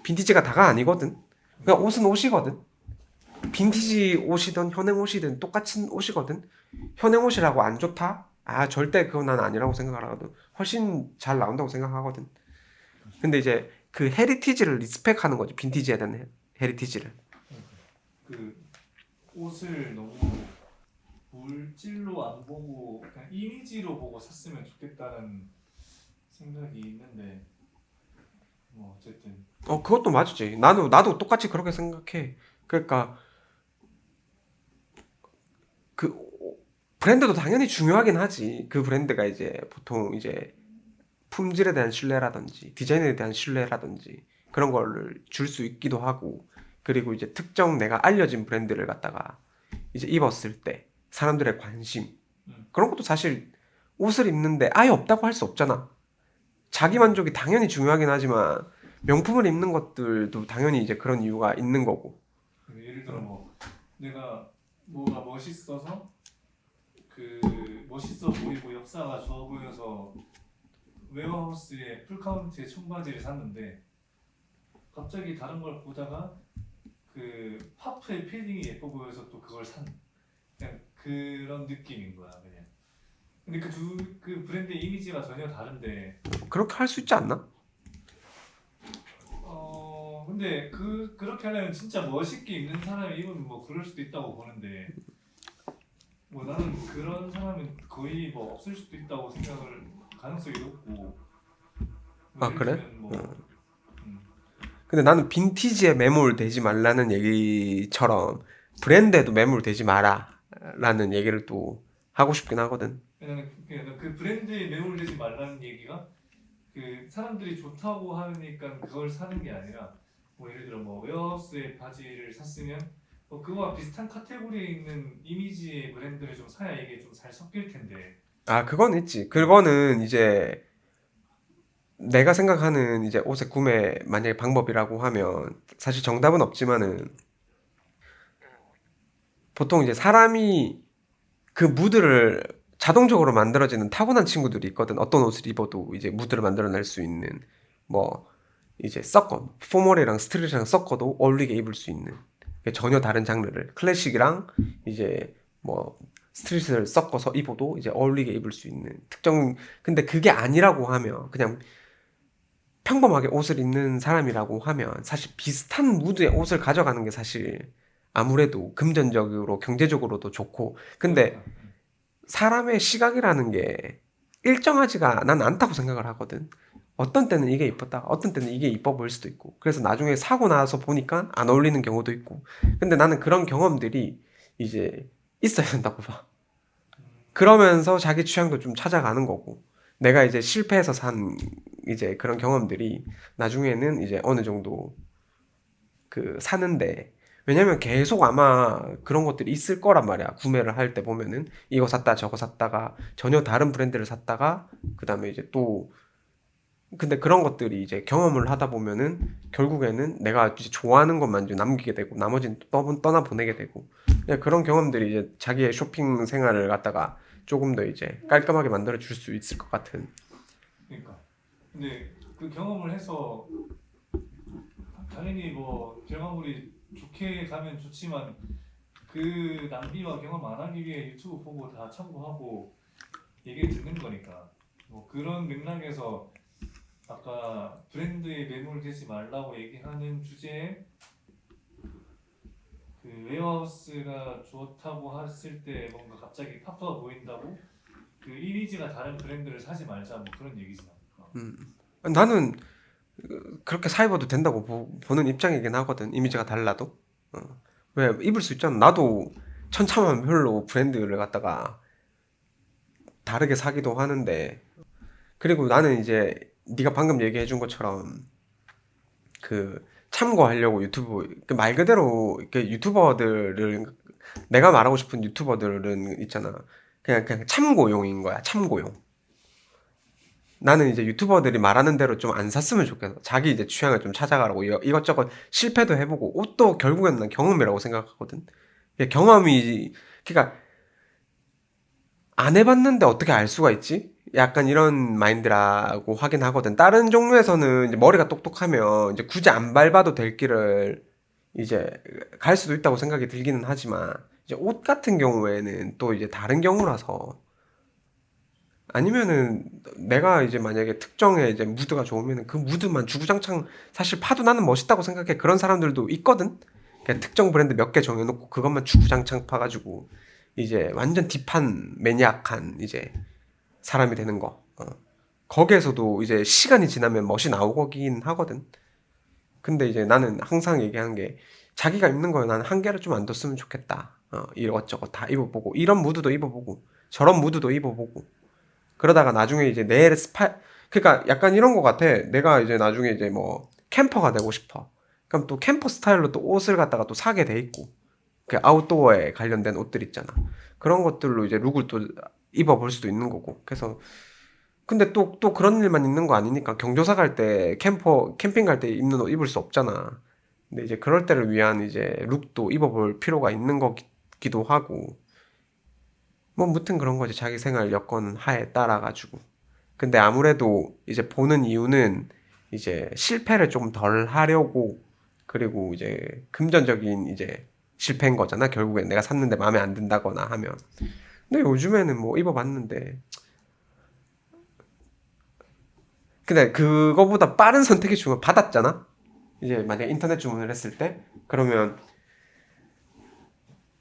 빈티지가 다가 아니거든. 그냥 옷은 옷이거든. 빈티지 옷이든 현행 옷이든 똑같은 옷이거든. 현행 옷이라고 안 좋다? 아 절대 그건 난 아니라고 생각을 하거든. 훨씬 잘 나온다고 생각하거든. 근데 이제 그 헤리티지를 리스펙하는 거지. 빈티지에 대한 헤리티지를. 그 옷을 너무 물질로 안 보고 그냥 이미지로 보고 샀으면 좋겠다는 생각이 있는데 뭐 어쨌든 그것도 맞지. 나도 똑같이 그렇게 생각해. 그러니까 그 브랜드도 당연히 중요하긴 하지. 그 브랜드가 이제 보통 이제 품질에 대한 신뢰라든지 디자인에 대한 신뢰라든지 그런 거를 줄 수 있기도 하고, 그리고 이제 특정 내가 알려진 브랜드를 갖다가 이제 입었을 때 사람들의 관심, 음, 그런 것도 사실 옷을 입는데 아예 없다고 할 수 없잖아. 자기 만족이 당연히 중요하긴 하지만 명품을 입는 것들도 당연히 이제 그런 이유가 있는 거고. 예를 들어 뭐 내가 뭐가 멋있어서 그 멋있어 보이고 역사가 좋아 보여서 웨어하우스에 풀카운트의 청바지를 샀는데 갑자기 다른 걸 보다가 그 파프의 패딩이 예뻐 보여서 또 그걸 산 그냥 그런 느낌인 거야 그냥. 근데 그 브랜드의 이미지가 전혀 다른데 그렇게 할 수 있지 않나? 근데 그렇게 하려면 진짜 멋있게 입는 사람이 입으면 뭐 그럴 수도 있다고 보는데 뭐 나는 그런 사람은 거의 뭐 없을 수도 있다고 생각을 가능성이 높고 뭐 아, 예를 그래? 들면 뭐 음, 근데 나는 빈티지에 매몰되지 말라는 얘기처럼 브랜드에도 매몰되지 마라 라는 얘기를 또 하고 싶긴 하거든. 왜냐면 그 브랜드에 매몰되지 말라는 얘기가 그 사람들이 좋다고 하니까 그걸 사는 게 아니라 뭐 예를 들어 뭐 웨어하우스의 바지를 샀으면 뭐 그거와 비슷한 카테고리에 있는 이미지의 브랜드를 좀 사야 이게 좀 잘 섞일 텐데. 아, 그건 있지. 어, 그거는 이제 내가 생각하는 이제 옷의 구매 만약에 방법이라고 하면 사실 정답은 없지만은 보통 이제 사람이 그 무드를 자동적으로 만들어지는 타고난 친구들이 있거든. 어떤 옷을 입어도 이제 무드를 만들어낼 수 있는, 뭐 이제 섞어 포멀이랑 스트릿이랑 섞어도 어울리게 입을 수 있는, 전혀 다른 장르를 클래식이랑 이제 뭐 스트릿을 섞어서 입어도 이제 어울리게 입을 수 있는 특정. 근데 그게 아니라고 하면, 그냥 평범하게 옷을 입는 사람이라고 하면 사실 비슷한 무드의 옷을 가져가는 게 사실 아무래도 금전적으로 경제적으로도 좋고. 근데 그러니까 사람의 시각이라는 게 일정하지가 난 않다고 생각을 하거든. 어떤 때는 이게 이뻤다, 어떤 때는 이게 이뻐 보일 수도 있고, 그래서 나중에 사고 나서 보니까 안 어울리는 경우도 있고. 근데 나는 그런 경험들이 이제 있어야 된다고 봐. 그러면서 자기 취향도 좀 찾아가는 거고, 내가 이제 실패해서 산 이제 그런 경험들이 나중에는 이제 어느 정도 그 사는데, 왜냐면 계속 아마 그런 것들이 있을 거란 말이야. 구매를 할 때 보면은 이거 샀다 저거 샀다가 전혀 다른 브랜드를 샀다가 그다음에 이제 또, 근데 그런 것들이 이제 경험을 하다 보면은 결국에는 내가 이제 좋아하는 것만 이제 남기게 되고 나머지는 떠나 보내게 되고, 그냥 그런 경험들이 이제 자기의 쇼핑 생활을 갖다가 조금 더 이제 깔끔하게 만들어 줄 수 있을 것 같은. 그러니까 근데 그 경험을 해서 당연히 뭐 결과물이 좋게 가면 좋지만 그 낭비와 경험 안 하기 위해 유튜브 보고 다 참고하고 얘기를 듣는 거니까 뭐 그런 맥락에서 아까 브랜드에 매몰되지 말라고 얘기하는 주제에 그 웨어하우스가 좋다고 했을 때 뭔가 갑자기 파프가 보인다고 그 이미지가 다른 브랜드를 사지 말자 뭐 그런 얘기지 않을까. 나는 그렇게 사 입어도 된다고 보는 입장이긴 하거든. 이미지가 달라도. 어. 왜 입을 수 있잖아. 나도 천차만별로 브랜드를 갖다가 다르게 사기도 하는데. 그리고 나는 이제 네가 방금 얘기해 준 것처럼 그 참고하려고 유튜브, 그 말 그대로 그 유튜버들을, 내가 말하고 싶은 유튜버들은 있잖아. 그냥 참고용인 거야. 참고용. 나는 이제 유튜버들이 말하는 대로 좀 안 샀으면 좋겠어. 자기 이제 취향을 좀 찾아가라고 이것저것 실패도 해보고. 옷도 결국에는 난 경험이라고 생각하거든. 이게 경험이, 그러니까 안 해봤는데 어떻게 알 수가 있지? 약간 이런 마인드라고 하긴 하거든. 다른 종류에서는 이제 머리가 똑똑하면 이제 굳이 안 밟아도 될 길을 이제 갈 수도 있다고 생각이 들기는 하지만, 이제 옷 같은 경우에는 또 이제 다른 경우라서. 아니면은 내가 이제 만약에 특정의 이제 무드가 좋으면은 그 무드만 주구장창 사실 파도 나는 멋있다고 생각해. 그런 사람들도 있거든. 그냥 특정 브랜드 몇 개 정해놓고 그것만 주구장창 파가지고 이제 완전 딥한 매니악한 이제 사람이 되는 거. 거기에서도 이제 시간이 지나면 멋이 나오긴 하거든. 근데 이제 나는 항상 얘기하는 게 자기가 입는 거에 나는 한계를 좀 안 뒀으면 좋겠다. 이것저것 다 입어보고 이런 무드도 입어보고 저런 무드도 입어보고 그러다가 나중에 이제 내 그러니까 약간 이런 거 같아. 내가 이제 나중에 이제 뭐 캠퍼가 되고 싶어. 그럼 또 캠퍼 스타일로 또 옷을 갖다가 또 사게 돼 있고 그 아웃도어에 관련된 옷들 있잖아. 그런 것들로 이제 룩을 또 입어볼 수도 있는 거고. 그래서 근데 또 그런 일만 있는 거 아니니까 경조사 갈 때 캠핑 갈 때 입는 옷 입을 수 없잖아. 근데 이제 그럴 때를 위한 이제 룩도 입어볼 필요가 있는 거기도 하고 뭐 무튼 그런 거지. 자기 생활 여건 하에 따라 가지고. 근데 아무래도 이제 보는 이유는 이제 실패를 좀 덜 하려고 그리고 이제 금전적인 이제 실패인 거잖아. 결국엔 내가 샀는데 마음에 안 든다거나 하면. 근데 요즘에는 뭐 입어봤는데 근데 그거보다 빠른 선택의 주문 받았잖아. 이제 만약 인터넷 주문을 했을 때 그러면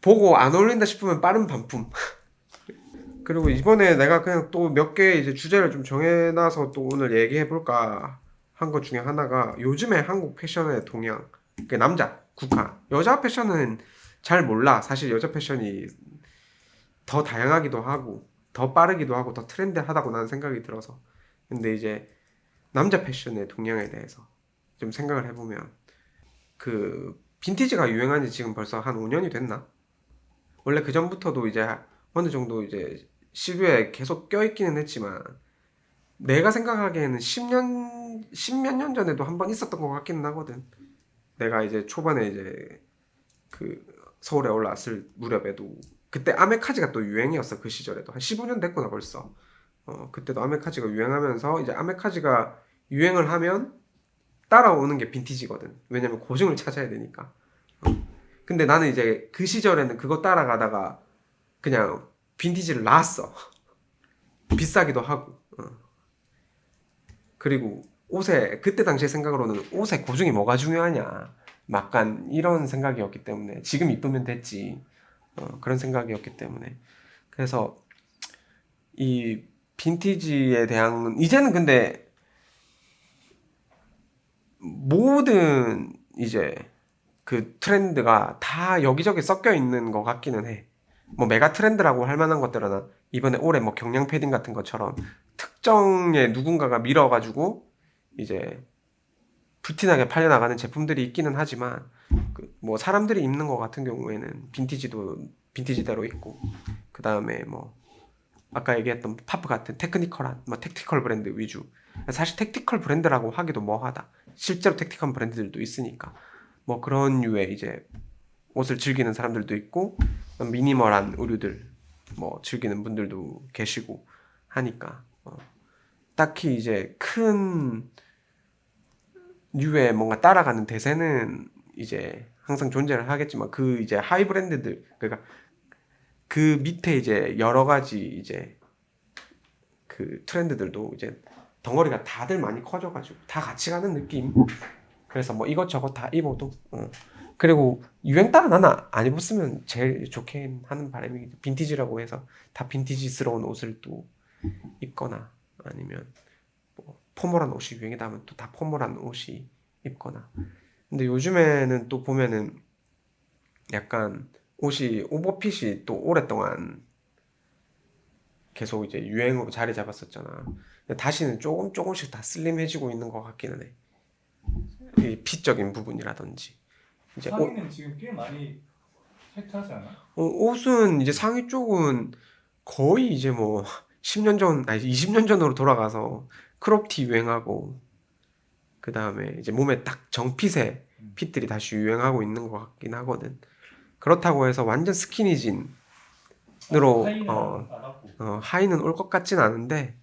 보고 안 어울린다 싶으면 빠른 반품. 그리고 이번에 내가 그냥 또 몇 개 이제 주제를 좀 정해놔서 또 오늘 얘기해 볼까 한 것 중에 하나가 요즘에 한국 패션의 동향. 그 남자 국화 여자 패션은 잘 몰라. 사실 여자 패션이 더 다양하기도 하고 더 빠르기도 하고 더 트렌디하다고 나는 생각이 들어서. 근데 이제 남자 패션의 동향에 대해서 좀 생각을 해보면 그 빈티지가 유행한 지 지금 벌써 한 5년이 됐나? 원래 그 전부터도 이제 어느 정도 이제 시류에 계속 껴있기는 했지만 내가 생각하기에는 10년, 10몇 년 전에도 한 번 있었던 것 같기는 하거든. 내가 이제 초반에 이제 그 서울에 올라왔을 무렵에도 그때 아메카지가 또 유행이었어. 그 시절에도 한 15년 됐구나 벌써. 그때도 아메카지가 유행하면서 이제 아메카지가 유행을 하면 따라오는 게 빈티지거든. 왜냐면 고증을 찾아야 되니까. 근데 나는 이제 그 시절에는 그거 따라가다가 그냥 빈티지를 놨어. 비싸기도 하고. 그리고 옷에 그때 당시에 생각으로는 옷에 고중이 뭐가 중요하냐. 약간 이런 생각이었기 때문에 지금 이쁘면 됐지. 그런 생각이었기 때문에 그래서 이 빈티지에 대한 이제는 근데 모든 이제 그 트렌드가 다 여기저기 섞여 있는 것 같기는 해. 뭐 메가 트렌드라고 할 만한 것들은 이번에 올해 뭐 경량 패딩 같은 것처럼 특정의 누군가가 밀어가지고 이제 불티나게 팔려나가는 제품들이 있기는 하지만 그뭐 사람들이 입는 것 같은 경우에는 빈티지도 빈티지대로 있고 그 다음에 뭐 아까 얘기했던 파프 같은 테크니컬한 뭐 택티컬 브랜드 위주. 사실 택티컬 브랜드라고 하기도 뭐하다. 실제로 택티컬 브랜드들도 있으니까 뭐 그런 류의 이제 옷을 즐기는 사람들도 있고 미니멀한 의류들 뭐 즐기는 분들도 계시고 하니까 딱히 이제 큰 류의 뭔가 따라가는 대세는 이제 항상 존재를 하겠지만 그 이제 하이 브랜드들 그러니까 그 밑에 이제 여러 가지 이제 그 트렌드들도 이제 덩어리가 다들 많이 커져가지고 다 같이 가는 느낌. 그래서 뭐 이것저것 다 입어도 그리고 유행 따라 나는 안 입었으면 제일 좋게 하는 바람이 빈티지라고 해서 다 빈티지스러운 옷을 또 입거나 아니면 뭐 포멀한 옷이 유행이다 하면 또 다 포멀한 옷이 입거나. 근데 요즘에는 또 보면은 약간 옷이 오버핏이 또 오랫동안 계속 이제 유행으로 자리 잡았었잖아. 근데 다시는 조금씩 다 슬림해지고 있는 것 같기는 해. 이 핏적인 부분이라든지 이제 상의는 지금 꽤 많이 혜택하지 않아? 옷은 이제 상의 쪽은 거의 이제 뭐 10년 전, 아니 20년 전으로 돌아가서 크롭티 유행하고 그 다음에 이제 몸에 딱 정핏의 핏들이 다시 유행하고 있는 것 같긴 하거든. 그렇다고 해서 완전 스키니진으로 하의는 안 하고. 하의는 올 것 같진 않은데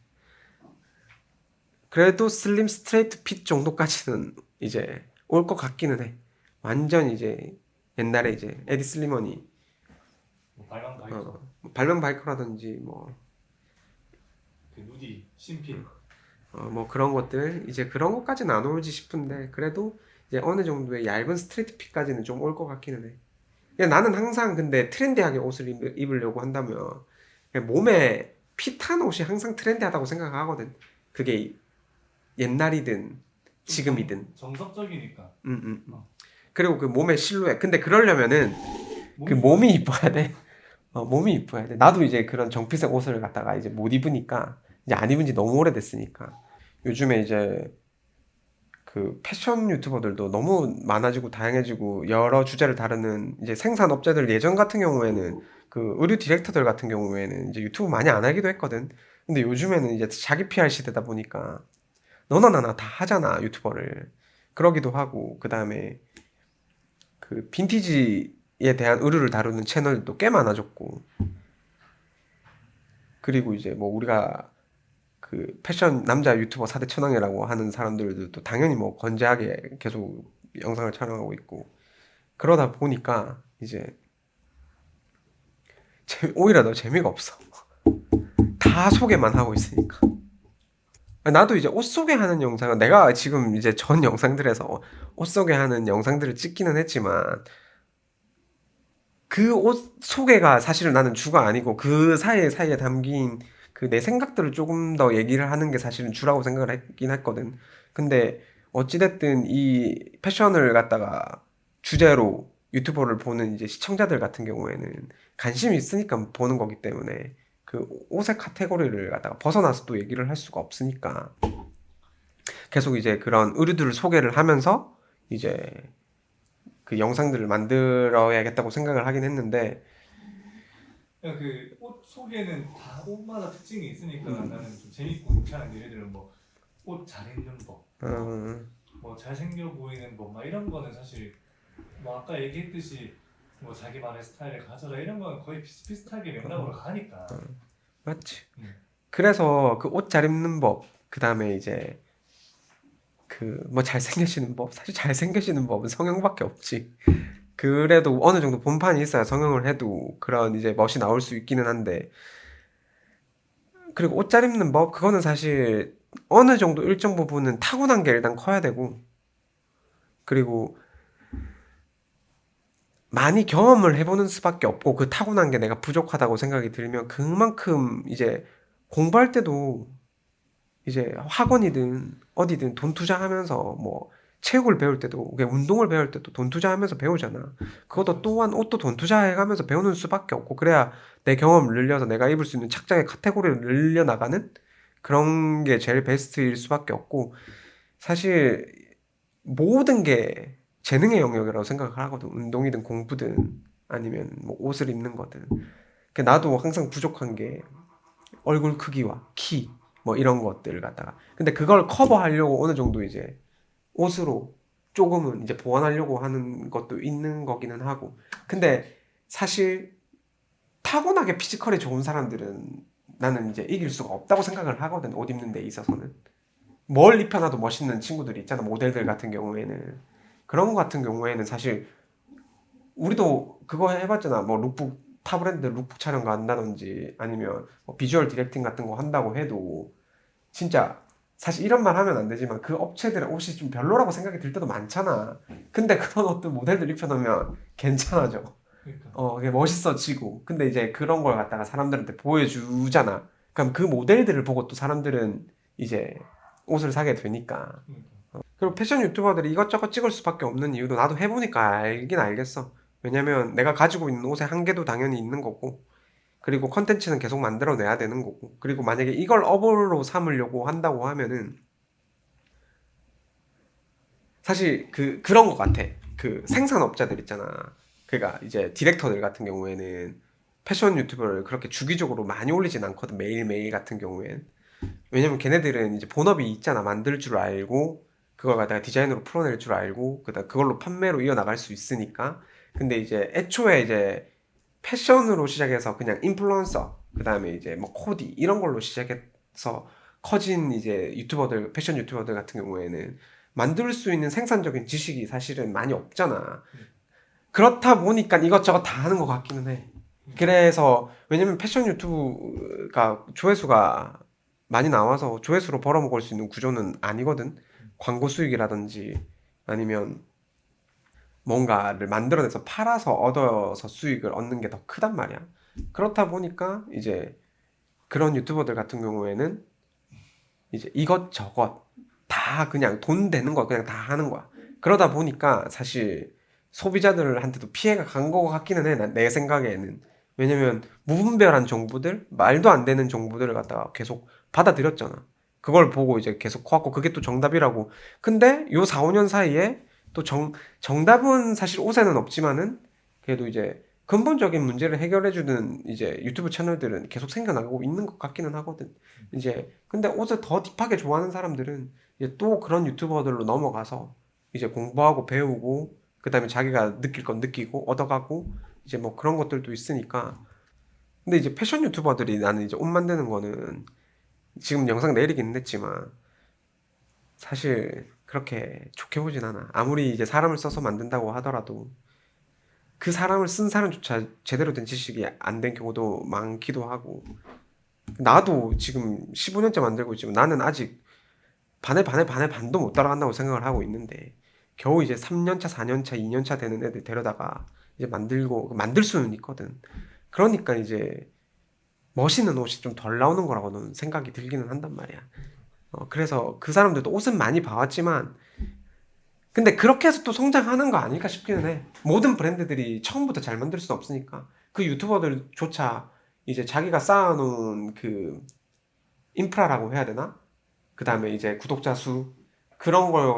그래도 슬림 스트레이트 핏 정도까지는 이제 올 것 같기는 해. 완전 이제 옛날에 이제 에디 슬리먼이 뭐 발광 바이커, 발명 바이커라든지 뭐 그 누디, 신핀. 뭐 그런 것들 이제 그런 것까지는 안 올지 싶은데 그래도 이제 어느 정도의 얇은 스트레이트 핏까지는 좀 올 것 같기는 해. 그냥 나는 항상 근데 트렌디하게 옷을 입으려고 한다면 그냥 몸에 핏한 옷이 항상 트렌디하다고 생각하거든. 그게 옛날이든 좀 지금이든. 정석적이니까. 그리고 그 몸의 실루엣. 근데 그러려면은 그 몸이 이뻐야 돼. 몸이 이뻐야 돼. 나도 이제 그런 정피색 옷을 갖다가 이제 못 입으니까 이제 안 입은 지 너무 오래됐으니까 요즘에 이제 그 패션 유튜버들도 너무 많아지고 다양해지고 여러 주제를 다루는 이제 생산업체들 예전 같은 경우에는 그 의류 디렉터들 같은 경우에는 이제 유튜브 많이 안 하기도 했거든. 근데 요즘에는 이제 자기 PR 시대다 보니까 너나 나나 다 하잖아 유튜버를. 그러기도 하고 그다음에 그 빈티지에 대한 의류를 다루는 채널도 꽤 많아졌고 그리고 이제 뭐 우리가 그 패션 남자 유튜버 4대 천왕이라고 하는 사람들도 당연히 뭐 건재하게 계속 영상을 촬영하고 있고 그러다 보니까 이제 오히려 더 재미가 없어. 다 소개만 하고 있으니까. 나도 이제 옷 소개하는 영상은 내가 지금 이제 전 영상들에서 옷 소개하는 영상들을 찍기는 했지만 그 옷 소개가 사실은 나는 주가 아니고 그 사이에 담긴 그 내 생각들을 조금 더 얘기를 하는 게 사실은 주라고 생각을 했긴 했거든. 근데 어찌됐든 이 패션을 갖다가 주제로 유튜버를 보는 이제 시청자들 같은 경우에는 관심이 있으니까 보는 거기 때문에 그 옷의 카테고리를 갖다가 벗어나서 또 얘기를 할 수가 없으니까 계속 이제 그런 의류들을 소개를 하면서 이제 그 영상들을 만들어야겠다고 생각을 하긴 했는데 그냥 그옷 소개는 다 옷마다 특징이 있으니까 나는 좀 재밌고 괜찮은 예를 들어 뭐 옷 잘 입는 법, 뭐 잘생겨 보이는 법, 막 이런 거는 사실 뭐 아까 얘기했듯이 뭐 자기만의 스타일을 가져라 이런 건 거의 비슷비슷하게 맥락으로 가니까. 맞지. 음. 그래서 그 옷 잘 입는 법, 그 다음에 이제 그 뭐 잘생겨지는 법, 사실 잘생겨지는 법은 성형밖에 없지. 그래도 어느 정도 본판이 있어야 성형을 해도 그런 이제 멋이 나올 수 있기는 한데 그리고 옷 잘 입는 법, 그거는 사실 어느 정도 일정 부분은 타고난 게 일단 커야 되고 그리고 많이 경험을 해보는 수밖에 없고 그 타고난 게 내가 부족하다고 생각이 들면 그만큼 이제 공부할 때도 이제 학원이든 어디든 돈 투자하면서 뭐 체육을 배울 때도 그냥 운동을 배울 때도 돈 투자하면서 배우잖아. 그것도 또한 옷도 돈 투자해가면서 배우는 수밖에 없고 그래야 내 경험을 늘려서 내가 입을 수 있는 착장의 카테고리를 늘려 나가는 그런 게 제일 베스트일 수밖에 없고 사실 모든 게 재능의 영역이라고 생각을 하거든. 운동이든 공부든 아니면 뭐 옷을 입는 거든. 나도 항상 부족한 게 얼굴 크기와 키, 뭐 이런 것들을 갖다가. 근데 그걸 커버하려고 어느 정도 이제 옷으로 조금은 이제 보완하려고 하는 것도 있는 거기는 하고. 근데 사실 타고나게 피지컬이 좋은 사람들은 나는 이제 이길 수가 없다고 생각을 하거든. 옷 입는 데 있어서는. 뭘 입혀놔도 멋있는 친구들이 있잖아. 모델들 같은 경우에는. 그런 거 같은 경우에는 사실 우리도 그거 해봤잖아. 뭐 룩북 타 브랜드 룩북 촬영 간다든지 아니면 뭐 비주얼 디렉팅 같은 거 한다고 해도 진짜 사실 이런 말 하면 안 되지만 그 업체들의 옷이 좀 별로라고 생각이 들 때도 많잖아. 근데 그런 옷도 모델들 입혀놓으면 괜찮아져. 그러니까. 그게 멋있어지고. 근데 이제 그런 걸 갖다가 사람들한테 보여주잖아. 그럼 그 모델들을 보고 또 사람들은 이제 옷을 사게 되니까. 그러니까. 그리고 패션 유튜버들이 이것저것 찍을 수밖에 없는 이유도 나도 해보니까 알긴 알겠어. 왜냐면 내가 가지고 있는 옷의 한계도 당연히 있는 거고, 그리고 컨텐츠는 계속 만들어내야 되는 거고, 그리고 만약에 이걸 업으로 삼으려고 한다고 하면은, 사실 그런 거 같아. 그 생산업자들 있잖아. 그니까 이제 디렉터들 같은 경우에는 패션 유튜버를 그렇게 주기적으로 많이 올리진 않거든. 매일매일 같은 경우엔. 왜냐면 걔네들은 이제 본업이 있잖아. 만들 줄 알고, 그걸 갖다가 디자인으로 풀어낼 줄 알고, 그다음 그걸로 판매로 이어나갈 수 있으니까. 근데 이제 애초에 이제 패션으로 시작해서 그냥 인플루언서, 그 다음에 이제 뭐 코디, 이런 걸로 시작해서 커진 이제 유튜버들, 패션 유튜버들 같은 경우에는 만들 수 있는 생산적인 지식이 사실은 많이 없잖아. 그렇다 보니까 이것저것 다 하는 것 같기는 해. 그래서, 왜냐면 패션 유튜브가 조회수가 많이 나와서 조회수로 벌어먹을 수 있는 구조는 아니거든. 광고 수익이라든지 아니면 뭔가를 만들어내서 팔아서 얻어서 수익을 얻는 게 더 크단 말이야. 그렇다 보니까 이제 그런 유튜버들 같은 경우에는 이제 이것저것 다 그냥 돈 되는 거 그냥 다 하는 거야. 그러다 보니까 사실 소비자들한테도 피해가 간 거 같기는 해. 내 생각에는. 왜냐면 무분별한 정보들, 말도 안 되는 정보들을 갖다가 계속 받아들였잖아. 그걸 보고 이제 계속 커왔고 그게 또 정답이라고. 근데 요 4, 5년 사이에 또 정답은 사실 옷에는 없지만은 그래도 이제 근본적인 문제를 해결해주는 이제 유튜브 채널들은 계속 생겨나고 있는 것 같기는 하거든. 이제 근데 옷을 더 딥하게 좋아하는 사람들은 이제 또 그런 유튜버들로 넘어가서 이제 공부하고 배우고 그다음에 자기가 느낄 건 느끼고 얻어가고 이제 뭐 그런 것들도 있으니까. 근데 이제 패션 유튜버들이 나는 이제 옷 만드는 거는 지금 영상 내리긴 했지만 사실 그렇게 좋게 보진 않아. 아무리 이제 사람을 써서 만든다고 하더라도 그 사람을 쓴 사람조차 제대로 된 지식이 안 된 경우도 많기도 하고. 나도 지금 15년째 만들고 있지만 나는 아직 반에 반도 못 따라간다고 생각을 하고 있는데 겨우 이제 3년차, 4년차, 2년차 되는 애들 데려다가 이제 만들고 만들 수는 있거든. 그러니까 이제 멋있는 옷이 좀 덜 나오는 거라고는 생각이 들기는 한단 말이야. 그래서 그 사람들도 옷은 많이 봐왔지만 근데 그렇게 해서 또 성장하는 거 아닐까 싶기는 해. 모든 브랜드들이 처음부터 잘 만들 수는 없으니까 그 유튜버들조차 이제 자기가 쌓아놓은 그 인프라라고 해야 되나? 그 다음에 이제 구독자 수 그런 걸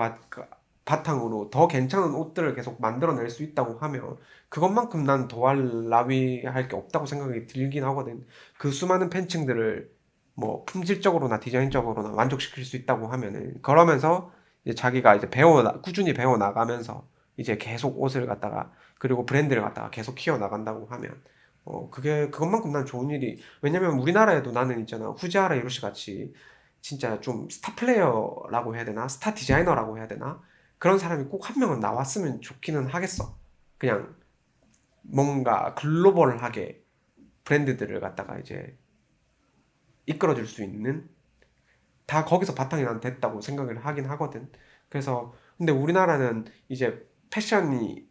바탕으로 더 괜찮은 옷들을 계속 만들어낼 수 있다고 하면 그것만큼 난 더할 나위 할 게 없다고 생각이 들긴 하거든. 그 수많은 팬층들을 뭐 품질적으로나 디자인적으로나 만족시킬 수 있다고 하면은 그러면서 이제 자기가 이제 꾸준히 배워 나가면서 이제 계속 옷을 갖다가 그리고 브랜드를 갖다가 계속 키워 나간다고 하면 그게 그것만큼 난 좋은 일이. 왜냐면 우리나라에도 나는 있잖아 후지하라 히로시 같이 진짜 좀 스타 플레이어라고 해야 되나? 스타 디자이너라고 해야 되나? 그런 사람이 꼭 한 명은 나왔으면 좋기는 하겠어. 그냥 뭔가 글로벌하게 브랜드들을 갖다가 이제 이끌어줄 수 있는 다 거기서 바탕이 난 됐다고 생각을 하긴 하거든. 그래서 근데 우리나라는 이제 패션이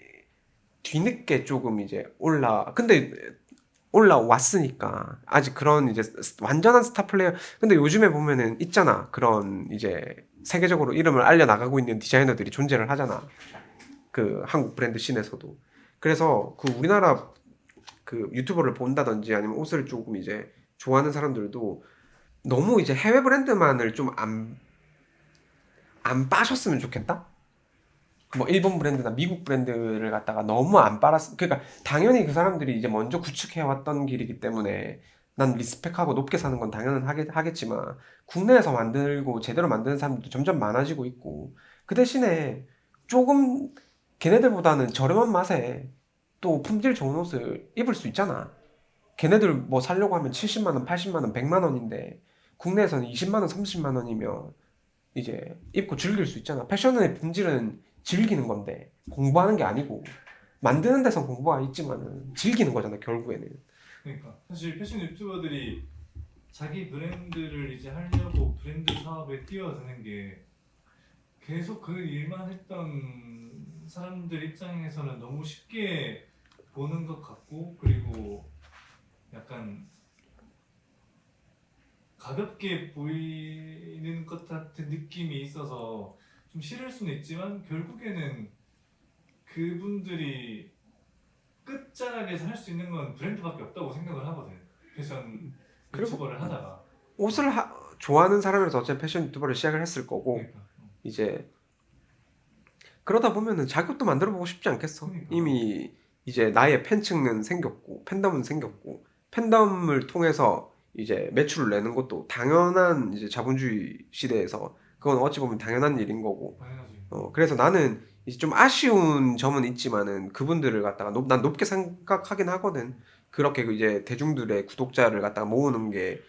뒤늦게 조금 이제 근데 올라왔으니까 아직 그런 이제 완전한 스타 플레이어. 근데 요즘에 보면은 있잖아 그런 이제 세계적으로 이름을 알려 나가고 있는 디자이너들이 존재를 하잖아 그 한국 브랜드 씬에서도. 그래서 그 우리나라 그 유튜버를 본다든지 아니면 옷을 조금 이제 좋아하는 사람들도 너무 이제 해외 브랜드만을 좀 안 빠셨으면 좋겠다. 뭐 일본 브랜드나 미국 브랜드를 갖다가 너무 안 빨았. 그러니까 당연히 그 사람들이 이제 먼저 구축해 왔던 길이기 때문에 난 리스펙하고 높게 사는 건 당연은 하겠지만 국내에서 만들고 제대로 만드는 사람들도 점점 많아지고 있고 그 대신에 조금 걔네들보다는 저렴한 맛에 또 품질 좋은 옷을 입을 수 있잖아. 걔네들 뭐 살려고 하면 70만 원, 80만 원, 100만 원인데 국내에서는 20만 원, 30만 원이면 이제 입고 즐길 수 있잖아. 패션의 본질은 즐기는 건데 공부하는 게 아니고 만드는 데선 공부가 있지만은 즐기는 거잖아 결국에는. 그러니까 사실 패션 유튜버들이 자기 브랜드를 이제 하려고 브랜드 사업에 뛰어드는 게 계속 그 일만 했던 사람들 입장에서는 너무 쉽게 보는 것 같고 그리고 약간 가볍게 보이는 것 같은 느낌이 있어서 좀 싫을 수는 있지만 결국에는 그분들이 끝자락에서 할 수 있는 건 브랜드밖에 없다고 생각을 하거든. 패션 그리고 유튜버를 하다가. 옷을 좋아하는 사람이라서 어차피 패션 유튜버를 시작을 했을 거고 그러니까. 이제 그러다 보면은 자격도 만들어 보고 싶지 않겠어. 그러니까. 이미 이제 나의 팬층은 생겼고 팬덤은 생겼고 팬덤을 통해서 이제 매출을 내는 것도 당연한 이제 자본주의 시대에서 그건 어찌 보면 당연한 일인 거고. 당연하지. 그래서 나는 이제 좀 아쉬운 점은 있지만은 그분들을 갖다가 난 높게 생각하긴 하거든. 그렇게 이제 대중들의 구독자를 갖다가 모으는 게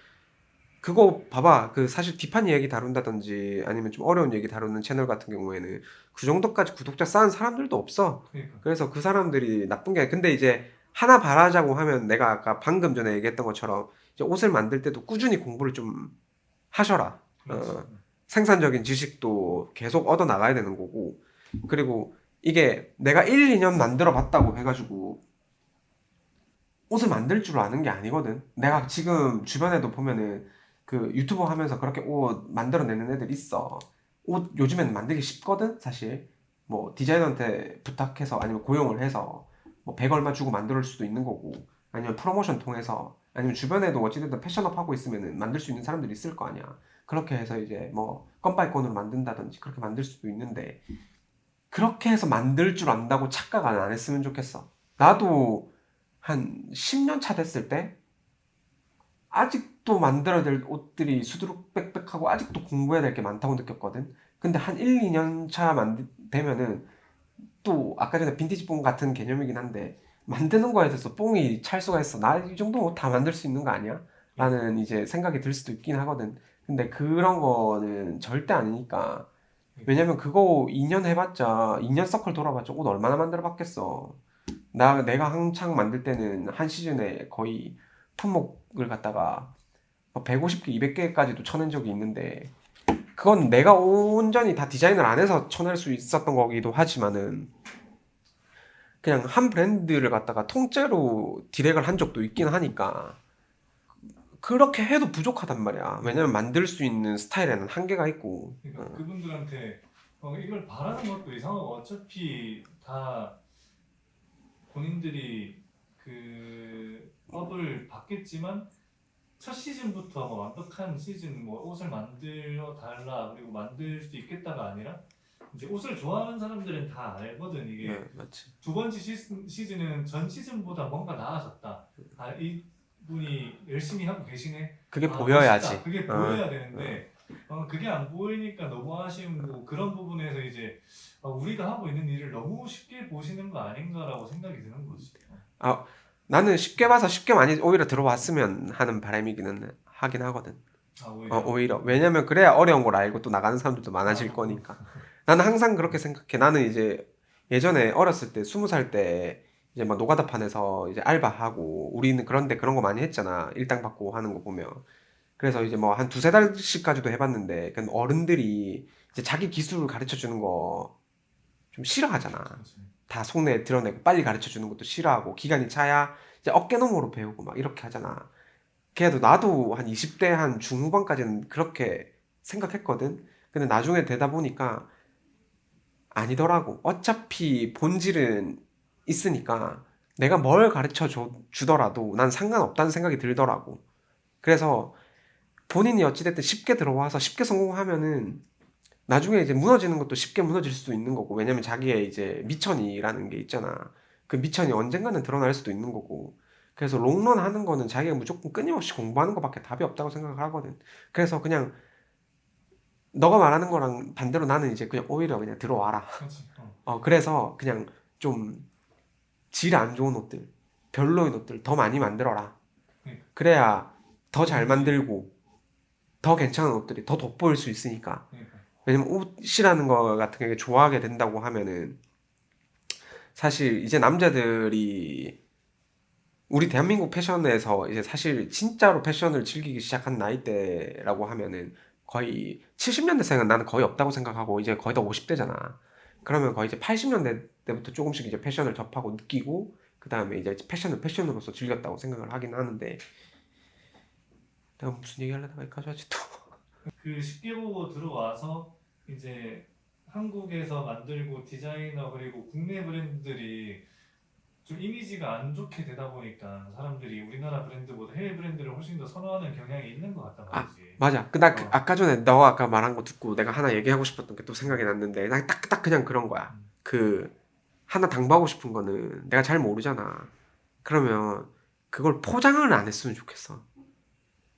그거 봐봐. 그 사실 딥한 이야기 다룬다든지 아니면 좀 어려운 얘기 다루는 채널 같은 경우에는 그 정도까지 구독자 쌓은 사람들도 없어. 그러니까. 그래서 그 사람들이 나쁜 게 아니라 근데 이제 하나 바라자고 하면 내가 아까 방금 전에 얘기했던 것처럼 이제 옷을 만들 때도 꾸준히 공부를 좀 하셔라. 그렇지. 생산적인 지식도 계속 얻어 나가야 되는 거고 그리고 이게 내가 1, 2년 만들어 봤다고 해가지고 옷을 만들 줄 아는 게 아니거든. 내가 지금 주변에도 보면은 그 유튜버 하면서 그렇게 옷 만들어내는 애들 있어. 옷 요즘에는 만들기 쉽거든, 사실. 뭐 디자이너한테 부탁해서 아니면 고용을 해서 뭐 100 얼마 주고 만들 수도 있는 거고 아니면 프로모션 통해서 아니면 주변에도 어찌됐든 패션업 하고 있으면은 만들 수 있는 사람들이 있을 거 아니야. 그렇게 해서 이제 뭐 건바이 건으로 만든다든지 그렇게 만들 수도 있는데 그렇게 해서 만들 줄 안다고 착각 안 했으면 좋겠어. 나도 한 10년 차 됐을 때 아직도 만들어야 될 옷들이 수두룩빽빽하고 아직도 공부해야 될 게 많다고 느꼈거든. 근데 한 1, 2년 차 되면은 또 아까 전에 빈티지 뽕 같은 개념이긴 한데 만드는 거에 대해서 뽕이 찰 수가 있어. 나 이 정도 옷 다 만들 수 있는 거 아니야? 그러니까 라는 이제 생각이 들 수도 있긴 하거든. 근데 그런 거는 절대 아니니까. 그러니까 왜냐면 그거 2년 해봤자 2년 서클 돌아봤자 옷 얼마나 만들어 봤겠어. 내가 한창 만들 때는 한 시즌에 거의 품목을 갖다가 150개, 200개까지도 쳐낸 적이 있는데 그건 내가 온전히 다 디자인을 안 해서 쳐낼 수 있었던 거기도 하지만은 그냥 한 브랜드를 갖다가 통째로 디렉을 한 적도 있긴 하니까 그렇게 해도 부족하단 말이야. 왜냐면 만들 수 있는 스타일에는 한계가 있고. 그러니까 그분들한테 이걸 바라는 것도 이상하고 어차피 다 본인들이 그 업을 받겠지만 첫 시즌부터 뭐 완벽한 시즌 뭐 옷을 만들어 달라 그리고 만들 수 있겠다가 아니라 이제 옷을 좋아하는 사람들은 다 알거든. 이게 맞지. 두 번째 시즌은 전 시즌보다 뭔가 나아졌다. 아 이분이 열심히 하고 계시네. 그게 아 보여야지. 멋있다. 그게 보여야 되는데 그게 안 보이니까 너무 아쉬운 거 그런 부분에서 이제 우리가 하고 있는 일을 너무 쉽게 보시는 거 아닌가라고 생각이 드는 거지. 아, 나는 쉽게 봐서 쉽게 많이 오히려 들어왔으면 하는 바람이기는 하긴 하거든. 아 오히려. 오히려. 왜냐면 그래야 어려운 걸 알고 또 나가는 사람들도 많아질 아, 거니까. 나는 항상 그렇게 생각해. 나는 이제 예전에 어렸을 때 20살 때 이제 막 노가다판에서 이제 알바하고 우리는 그런데 그런 거 많이 했잖아. 일당 받고 하는 거 보면. 그래서 이제 뭐 한 두세 달씩까지도 해봤는데 그 어른들이 이제 자기 기술을 가르쳐 주는 거 좀 싫어하잖아. 그렇지. 다 속내 드러내고 빨리 가르쳐 주는 것도 싫어하고 기간이 차야 이제 어깨너머로 배우고 막 이렇게 하잖아. 걔도 나도 한 20대 한 중후반까지는 그렇게 생각했거든. 근데 나중에 되다 보니까 아니더라고. 어차피 본질은 있으니까 내가 뭘 가르쳐 주더라도 난 상관없다는 생각이 들더라고. 그래서 본인이 어찌됐든 쉽게 들어와서 쉽게 성공하면은 나중에 이제 무너지는 것도 쉽게 무너질 수도 있는 거고. 왜냐면 자기의 이제 미천이라는 게 있잖아. 그 미천이 언젠가는 드러날 수도 있는 거고. 그래서 롱런 하는 거는 자기가 무조건 끊임없이 공부하는 것밖에 답이 없다고 생각을 하거든. 그래서 그냥 너가 말하는 거랑 반대로 나는 이제 그냥 오히려 그냥 들어와라. 그렇지. 그래서 그냥 좀 질 안 좋은 옷들, 별로인 옷들 더 많이 만들어라. 그러니까 그래야 더 잘 본인들이 만들고 더 괜찮은 옷들이 더 돋보일 수 있으니까. 그러니까 왜냐면 옷이라는 거 같은 게 좋아하게 된다고 하면은 사실 이제 남자들이 우리 대한민국 패션에서 이제 사실 진짜로 패션을 즐기기 시작한 나이대라고 하면은 거의 70년대생은 나는 거의 없다고 생각하고 이제 거의 다 50대잖아. 그러면 거의 이제 80년대 때부터 조금씩 이제 패션을 접하고 느끼고 그 다음에 이제 패션을 패션으로서 즐겼다고 생각을 하긴 하는데 내가 무슨 얘기 하려다가 여기까지 하지 또. 그 쉽게 보고 들어와서 이제 한국에서 만들고 디자이너 그리고 국내 브랜드들이 좀 이미지가 안 좋게 되다 보니까 사람들이 우리나라 브랜드보다 해외 브랜드를 훨씬 더 선호하는 경향이 있는 것 같단 아, 말이지. 맞아. 나 어, 아까 전에 너 아까 말한 거 듣고 내가 하나 얘기하고 싶었던 게 또 생각이 났는데 나 딱 그냥 그런 거야. 음, 그 하나 당부하고 싶은 거는 내가 잘 모르잖아. 그러면 그걸 포장을 안 했으면 좋겠어.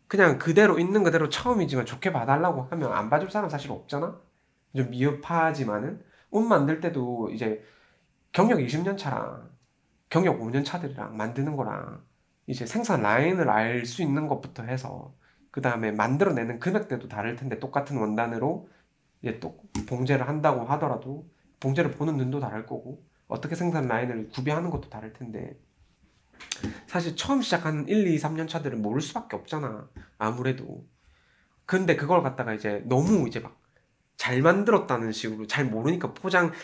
그냥 그대로 있는 그대로 처음이지만 좋게 봐달라고 하면 안 봐줄 사람 사실 없잖아. 좀 미흡하지만은 옷 만들 때도 이제 경력 20년 차랑 경력 5년 차들이랑 만드는 거랑 이제 생산 라인을 알 수 있는 것부터 해서 그 다음에 만들어내는 금액대도 다를 텐데 똑같은 원단으로 이제 또 봉제를 한다고 하더라도 봉제를 보는 눈도 다를 거고 어떻게 생산 라인을 구비하는 것도 다를 텐데 사실 처음 시작한 1, 2, 3년 차들은 모를 수밖에 없잖아. 아무래도. 근데 그걸 갖다가 이제 너무 이제 막 잘 만들었다는 식으로 잘 모르니까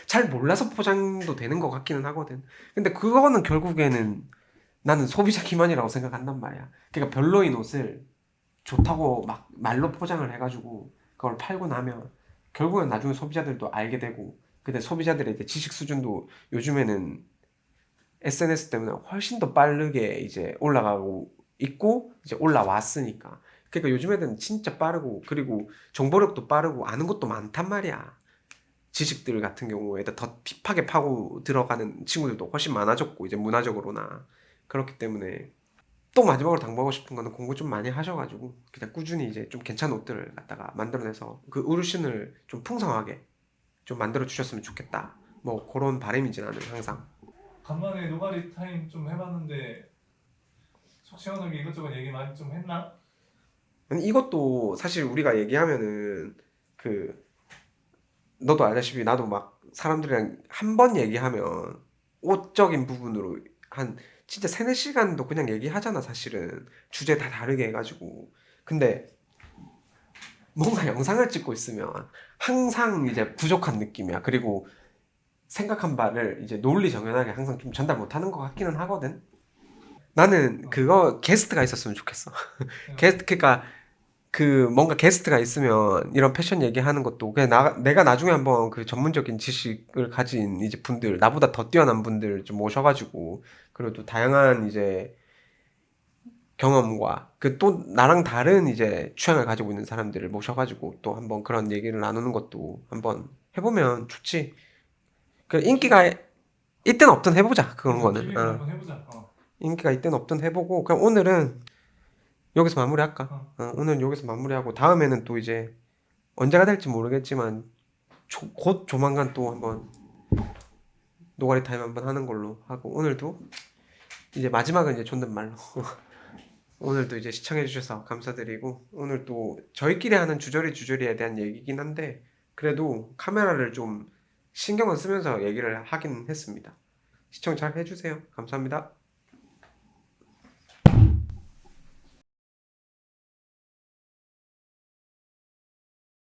잘 몰라서 포장도 되는 것 같기는 하거든. 근데 그거는 결국에는 나는 소비자 기만이라고 생각한단 말이야. 그러니까 별로인 옷을 좋다고 막 말로 포장을 해가지고 그걸 팔고 나면 결국엔 나중에 소비자들도 알게 되고, 근데 소비자들의 이제 지식 수준도 요즘에는 SNS 때문에 훨씬 더 빠르게 이제 올라가고 있고 이제 올라왔으니까. 그러니까 요즘 애들은 진짜 빠르고 그리고 정보력도 빠르고 아는 것도 많단 말이야. 지식들 같은 경우에 더 딥하게 파고 들어가는 친구들도 훨씬 많아졌고 이제 문화적으로나 그렇기 때문에 또 마지막으로 당부하고 싶은 거는 공부 좀 많이 하셔가지고 그냥 꾸준히 이제 좀 괜찮은 옷들을 갖다가 만들어내서 그 어르신을 좀 풍성하게 좀 만들어 주셨으면 좋겠다. 뭐 그런 바람이지 나는 항상. 간만에 노가리 타임 좀 해봤는데 속 시원하게 이것저것 얘기 많이 좀 했나? 아니, 이것도 사실 우리가 얘기하면은 그 너도 알다시피 나도 막 사람들이랑 한 번 얘기하면 옷적인 부분으로 한 진짜 세네 시간도 그냥 얘기하잖아 사실은 주제 다 다르게 해가지고. 근데 뭔가 영상을 찍고 있으면 항상 이제 부족한 느낌이야. 그리고 생각한 바를 이제 논리정연하게 항상 좀 전달 못하는 것 같기는 하거든. 나는 어, 그거 게스트가 있었으면 좋겠어. 그냥 그러니까 그 뭔가 게스트가 있으면 이런 패션 얘기하는 것도 그냥 내가 나중에 한번 그 전문적인 지식을 가진 이제 분들 나보다 더 뛰어난 분들 좀 모셔가지고 그리고 또 다양한 이제 경험과 그 또 나랑 다른 이제 취향을 가지고 있는 사람들을 모셔가지고 또 한번 그런 얘기를 나누는 것도 한번 해보면 좋지. 그 인기가 있든 없든 해보자 그런 그래서 거는. 기획을 한번 해보자. 인기가 있든 없든 해보고 그럼 오늘은 여기서 마무리할까? 어. 오늘은 여기서 마무리하고 다음에는 또 이제 언제가 될지 모르겠지만 곧 조만간 또 한번 노가리 타임 한번 하는 걸로 하고 오늘도 이제 마지막은 이제 존댓말로 오늘도 이제 시청해 주셔서 감사드리고 오늘 또 저희끼리 하는 주저리에 대한 얘기긴 한데 그래도 카메라를 좀 신경을 쓰면서 얘기를 하긴 했습니다. 시청 잘 해주세요. 감사합니다.